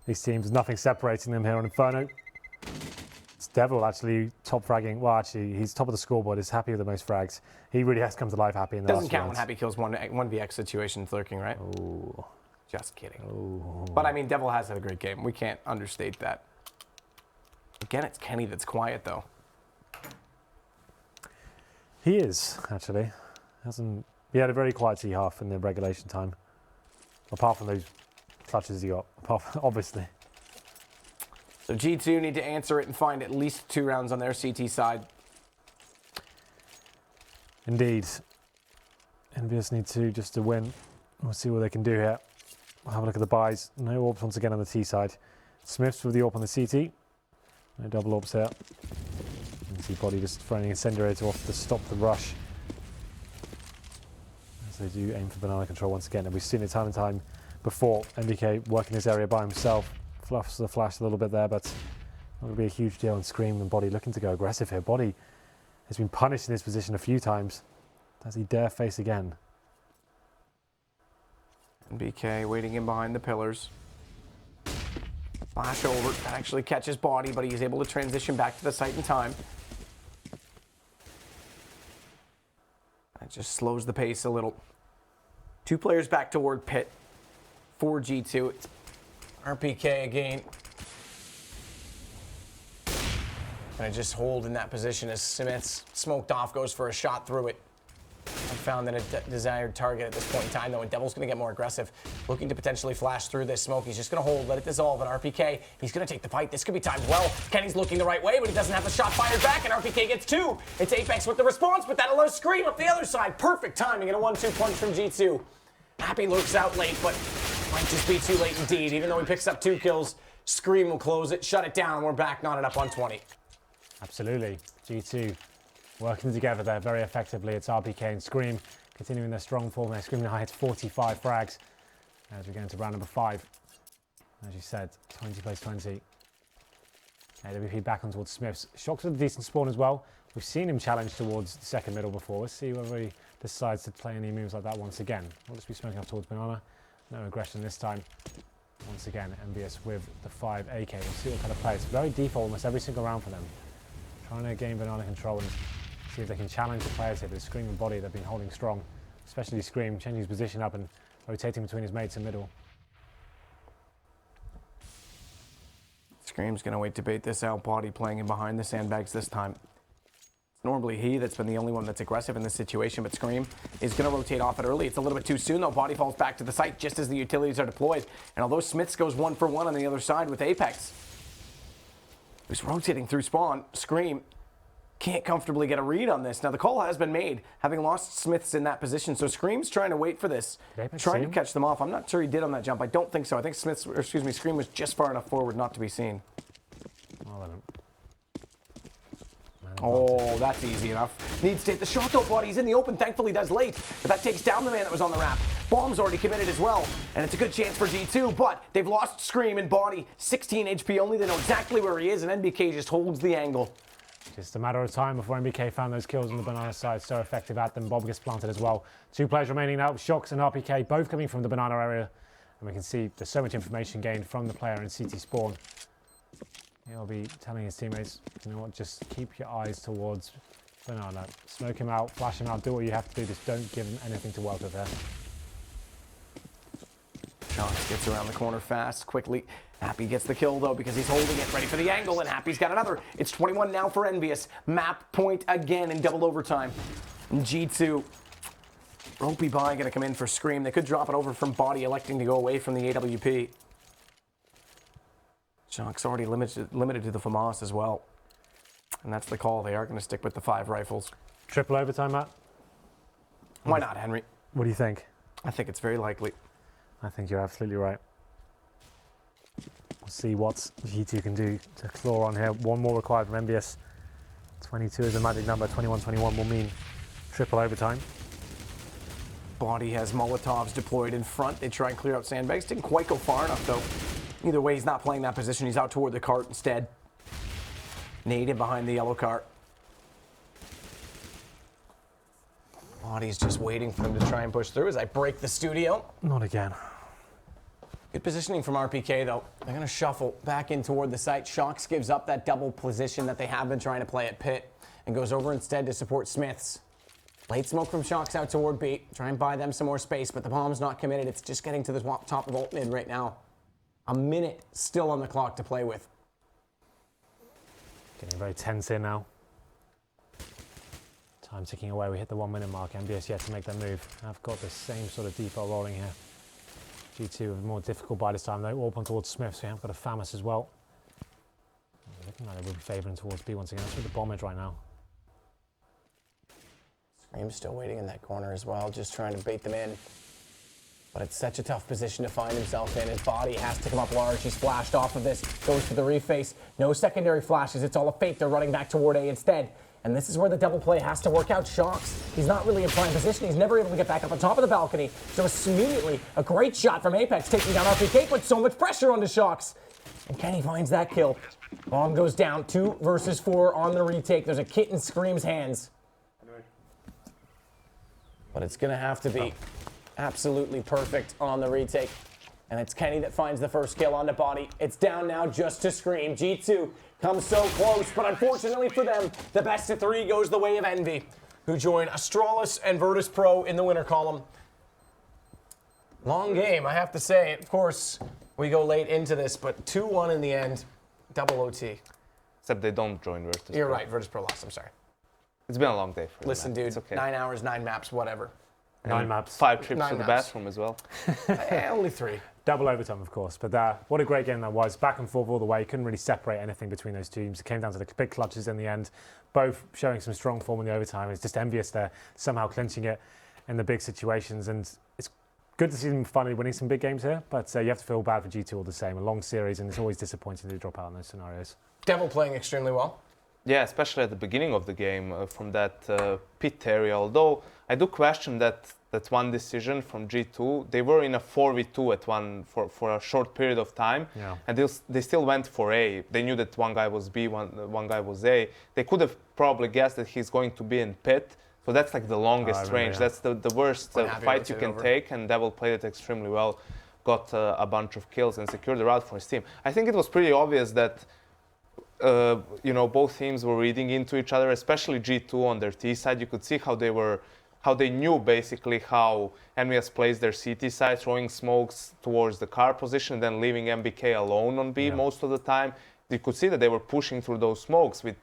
These teams, nothing separating them here on Inferno. It's Devil actually top fragging. Well, actually, he's top of the scoreboard. He's Happy with the most frags. He really has come to life, Happy, in the Doesn't last count rounds. when Happy kills 1vx situations lurking, right? Ooh. Just kidding. Ooh. But I mean, Devil has had a great game. We can't understate that. Again, it's Kenny that's quiet, though. He is, actually. He had a very quiet T half in the regulation time. Apart from those clutches he got, obviously. So G2 need to answer it and find at least 2 rounds on their CT side. Indeed. EnVyUs need to just to win. We'll see what they can do here. We'll have a look at the buys. No orbs once again on the T side. Smiths with the AWP on the CT. No double orbs here. You can see Body just throwing an incendiator off to stop the rush. As they do aim for banana control once again, and we've seen it time and time before. NBK working this area by himself. Fluffs the flash a little bit there, but not going to be a huge deal. And Scream and Body looking to go aggressive here. Body has been punished in this position a few times. Does he dare face again? BK waiting in behind the pillars. Flash over, that actually catches Body, but he's able to transition back to the site in time. That just slows the pace a little. 2 players back toward pit for G2. It's RPK again. And just hold in that position as Smith's smoked off, goes for a shot through it. And found a desired target at this point in time, though, and Devil's going to get more aggressive, looking to potentially flash through this smoke. He's just going to hold, let it dissolve, and RPK, he's going to take the fight. This could be timed well. Kenny's looking the right way, but he doesn't have the shot fired back, and RPK gets 2. It's Apex with the response, but that allows Scream up the other side. Perfect timing and a 1-2 punch from G2. Happy lurks out late, but might just be too late indeed. Even though he picks up 2 kills, Scream will close it, shut it down, and we're back knotted up on 20. Absolutely. G2 working together there very effectively. It's RPK and Scream continuing their strong form there. Scream now hits 45 frags as we go into round number 5. As you said, 20 plays 20. AWP back on towards Smiths. Shox with a decent spawn as well. We've seen him challenge towards the second middle before. Let's see whether he decides to play any moves like that once again. We'll just be smoking up towards Banana. No aggression this time. Once again, EnVyUs with the 5 AK. We'll see what kind of play. It's very default almost every single round for them. Trying to gain Banana control and see if they can challenge the players here. But Scream and Body, they've been holding strong. Especially Scream, changing his position up and rotating between his mates in middle. Scream's going to wait to bait this out. Body playing in behind the sandbags this time. It's normally he that's been the only one that's aggressive in this situation, but Scream is going to rotate off it early. It's a little bit too soon, though. Body falls back to the site just as the utilities are deployed. And although Smiths goes 1 for 1 on the other side with Apex, who's rotating through spawn, Scream can't comfortably get a read on this. Now, the call has been made, having lost Smiths in that position, so Scream's trying to wait for this, trying to catch them off. I'm not sure he did on that jump. I don't think so. I think Scream was just far enough forward not to be seen. Oh, that's easy enough. Needs to hit the shot, though. Body's in the open. Thankfully, does late, but that takes down the man that was on the ramp. Bomb's already committed as well, and it's a good chance for G2, but they've lost Scream and Body. 16 HP only. They know exactly where he is, and NBK just holds the angle. Just a matter of time before NBK found those kills on the Banana side. So effective at them. Bob gets planted as well. 2 players remaining now. Shox and RPK both coming from the Banana area. And we can see there's so much information gained from the player in CT spawn. He'll be telling his teammates, you know what, just keep your eyes towards Banana. Smoke him out, flash him out, do what you have to do. Just don't give him anything to work with there. Shox gets around the corner fast, quickly. Happy gets the kill, though, because he's holding it, ready for the angle, and Happy's got another. It's 21 now for EnVyUs. Map point again in double overtime. And G2. Ropey by going to come in for Scream. They could drop it over from Body, electing to go away from the AWP. Shox already limited to the FAMAS as well. And that's the call. They are going to stick with the 5 rifles. Triple overtime, Matt? Why not, Henry? What do you think? I think it's very likely. I think you're absolutely right. We'll see what G2 can do to claw on here. 1 more required from EnVyUs. 22 is a magic number. 21-21 will mean triple overtime. Body has Molotovs deployed in front. They try and clear out sandbags. Didn't quite go far enough, though. Either way, he's not playing that position. He's out toward the cart instead. Nade in behind the yellow cart. Body's just waiting for them to try and push through as I break the studio. Not again. Good positioning from RPK, though. They're going to shuffle back in toward the site. Shox gives up that double position that they have been trying to play at pit and goes over instead to support Smiths. Late smoke from Shox out toward B. Try and buy them some more space, but the bomb's not committed. It's just getting to the top of ult mid right now. A minute still on the clock to play with. Getting very tense here now. Time ticking away. We hit the 1 minute mark. EnVyUs yet to make that move. I've got the same sort of default rolling here. G2 with more difficult by this time though. All point towards Smith, so we have got a FAMAS as well. Looking like they will be favouring towards B once again. That's with the bombage right now. Scream's still waiting in that corner as well, just trying to bait them in. But it's such a tough position to find himself in. His body has to come up large. He's flashed off of this, goes for the reface. No secondary flashes. It's all a fake. They're running back toward A instead. And this is where the double play has to work out. Shocks, he's not really in prime position. He's never able to get back up on top of the balcony. So it's immediately a great shot from Apex, taking down RPK, put so much pressure onto Shocks. And Kenny finds that kill. Bomb goes down, 2 versus 4 on the retake. There's a kitten screams hands. But it's gonna have to be absolutely perfect on the retake. And it's Kenny that finds the first kill on the body. It's down now just to Scream. G2 comes so close, but unfortunately for them, the best of 3 goes the way of Envy, who join Astralis and Virtus.Pro in the winner column. Long game, I have to say. Of course, we go late into this, but 2-1 in the end, double OT. Except they don't join Virtus.Pro. You're right, Virtus.Pro lost, I'm sorry. It's been a long day for them. Listen, dude, It's okay. 9 hours, 9 maps, whatever. 9 maps. 5 trips 9 to the maps. bathroom as well. Only 3. Double overtime, of course. But what a great game that was. Back and forth all the way. Couldn't really separate anything between those teams. It came down to the big clutches in the end. Both showing some strong form in the overtime. It's just envious they're somehow clinching it in the big situations. And it's good to see them finally winning some big games here. But you have to feel bad for G2 all the same. A long series, and it's always disappointing to drop out in those scenarios. Devil playing extremely well. Yeah, especially at the beginning of the game from that pit area. Although I do question that one decision from G2. They were in a 4v2 at one for a short period of time, and they still went for A. They knew that one guy was B, one guy was A. They could have probably guessed that he's going to be in pit. So that's like the longest range. That's the worst fight you can take, and Devil played it extremely well. Got a bunch of kills and secured the route for his team. I think it was pretty obvious that both teams were reading into each other, especially G2 on their T side. You could see how they knew basically how EnVyUs plays their CT side, throwing smokes towards the car position, then leaving MBK alone on B most of the time. You could see that they were pushing through those smokes with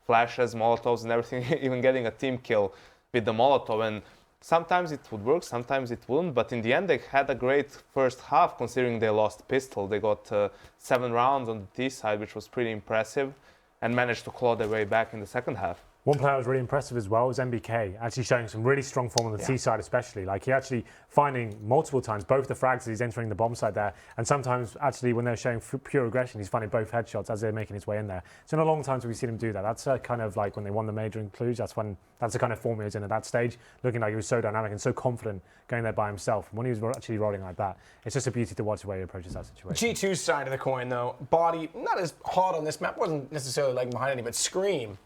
flashes, Molotovs, and everything, even getting a team kill with the Molotov. And sometimes it would work, sometimes it wouldn't. But in the end, they had a great first half, considering they lost pistol. They got 7 rounds on the T side, which was pretty impressive, and managed to claw their way back in the second half. One player I was really impressive as well was MBK, actually showing some really strong form on the T side especially. Like he actually finding multiple times both the frags as he's entering the bomb side there, and sometimes actually when they're showing pure aggression, he's finding both headshots as they're making his way in there. It's been a long time since we've seen him do that. That's kind of like when they won the major in Cluj, that's the kind of form he was in at that stage, looking like he was so dynamic and so confident going there by himself. When he was actually rolling like that, it's just a beauty to watch the way he approaches that situation. G2's side of the coin though, body not as hot on this map, wasn't necessarily lagging behind any, but Scream.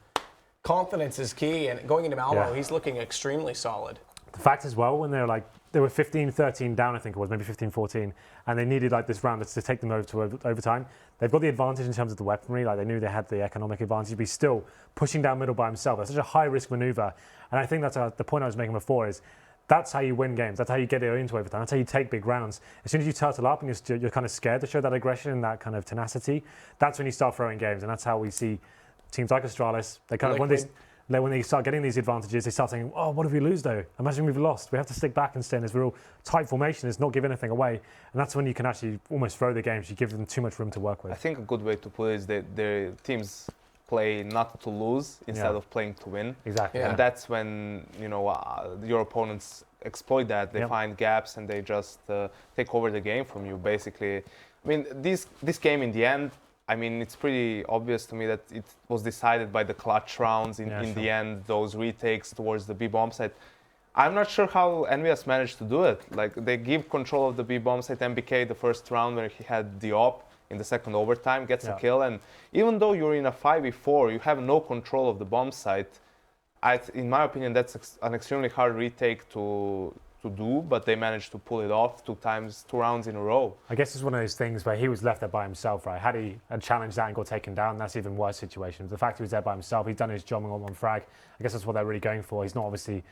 Confidence is key, and going into Malmo, he's looking extremely solid. The fact as well, when they were 15-13 down, I think it was, maybe 15-14, and they needed like this round to take them over to overtime. They've got the advantage in terms of the weaponry, like they knew they had the economic advantage, but he's still pushing down middle by himself. That's such a high-risk maneuver, and I think that's the point I was making before is that's how you win games. That's how you get it into overtime. That's how you take big rounds. As soon as you turtle up and you're kind of scared to show that aggression and that kind of tenacity, that's when you start throwing games, and that's how we see teams like Astralis, they kind of when they start getting these advantages, they start saying, "Oh, what if we lose though? Imagine we've lost. We have to stick back and stay in this real tight formation. It's not give anything away." And that's when you can actually almost throw the games. You give them too much room to work with. I think a good way to put it is that their teams play not to lose instead of playing to win. Exactly. And that's when your opponents exploit that. They find gaps and they just take over the game from you. Basically, I mean, this game in the end. I mean, it's pretty obvious to me that it was decided by the clutch rounds in the end, those retakes towards the B bomb site. I'm not sure how EnVyUs managed to do it. Like, they give control of the B bomb site, MBK the first round where he had the op in the second overtime, gets a kill. And even though you're in a 5v4, you have no control of the bomb site. In my opinion, that's an extremely hard retake to do, but they managed to pull it off 2 rounds in a row. I guess it's one of those things where he was left there by himself, right? Had he challenged that and got taken down, that's even worse situation. The fact he was there by himself, he's done his job and got 1 frag. I guess that's what they're really going for. He's not obviously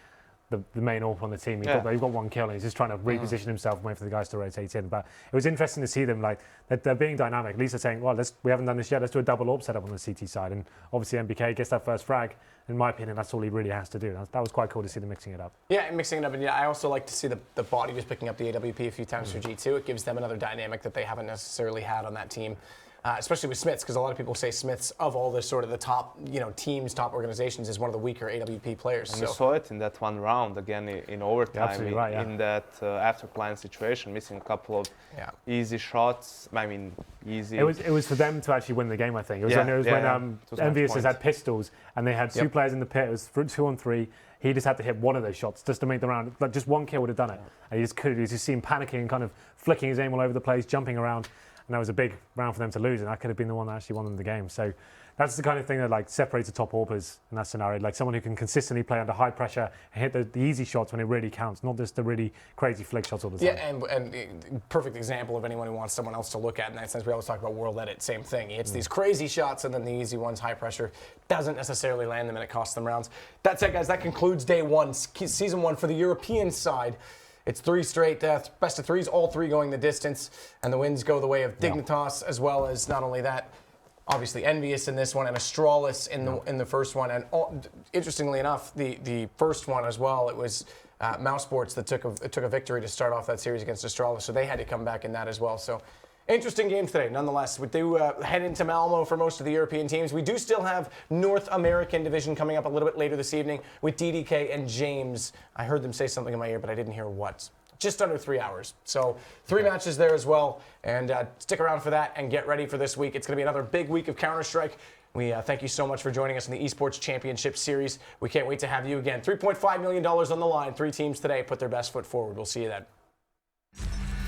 the main AWP on the team. He's got 1 kill and he's just trying to reposition himself and wait for the guys to rotate in. But it was interesting to see them, like, they're being dynamic. At least they're saying, well, we haven't done this yet, let's do a double AWP setup on the CT side. And obviously MBK gets that first frag. In my opinion, that's all he really has to do. That was quite cool to see them mixing it up. Yeah, mixing it up. And I also like to see the body just picking up the AWP a few times for G2. It gives them another dynamic that they haven't necessarily had on that team especially with Smiths, because a lot of people say Smiths, of all the sort of the top, teams, top organizations, is one of the weaker AWP players. And you saw it in that one round again in overtime, in that after plan situation, missing a couple of easy shots. I mean, easy. It was for them to actually win the game. I think it was when EnVyUs had pistols and they had 2 players in the pit. It was 2-on-3. He just had to hit one of those shots just to make the round. Like just one kill would have done it. And he just couldn't. You just see him panicking and kind of flicking his aim all over the place, jumping around. And that was a big round for them to lose. And that could have been the one that actually won them the game. So that's the kind of thing that like separates the top AWPers in that scenario. Like someone who can consistently play under high pressure and hit the easy shots when it really counts, not just the really crazy flick shots all the time. Yeah, and perfect example of anyone who wants someone else to look at in that sense. We always talk about World Edit, same thing. He hits these crazy shots and then the easy ones, high pressure, doesn't necessarily land them and it costs them rounds. That's it, guys. That concludes day 1, season 1 for the European side. It's 3 straight best of 3s, all 3 going the distance, and the wins go the way of Dignitas, as well as not only that, obviously EnVyUs in this one and Astralis in the first one. And interestingly enough, the first one as well, it was Mousesports that took a victory to start off that series against Astralis, so they had to come back in that as well. So interesting game today, nonetheless. We do head into Malmo for most of the European teams. We do still have North American division coming up a little bit later this evening with DDK and James. I heard them say something in my ear, but I didn't hear what. Just under 3 hours. So 3 matches there as well. And stick around for that and get ready for this week. It's going to be another big week of Counter-Strike. We thank you so much for joining us in the eSports Championship Series. We can't wait to have you again. $3.5 million on the line. 3 teams today put their best foot forward. We'll see you then.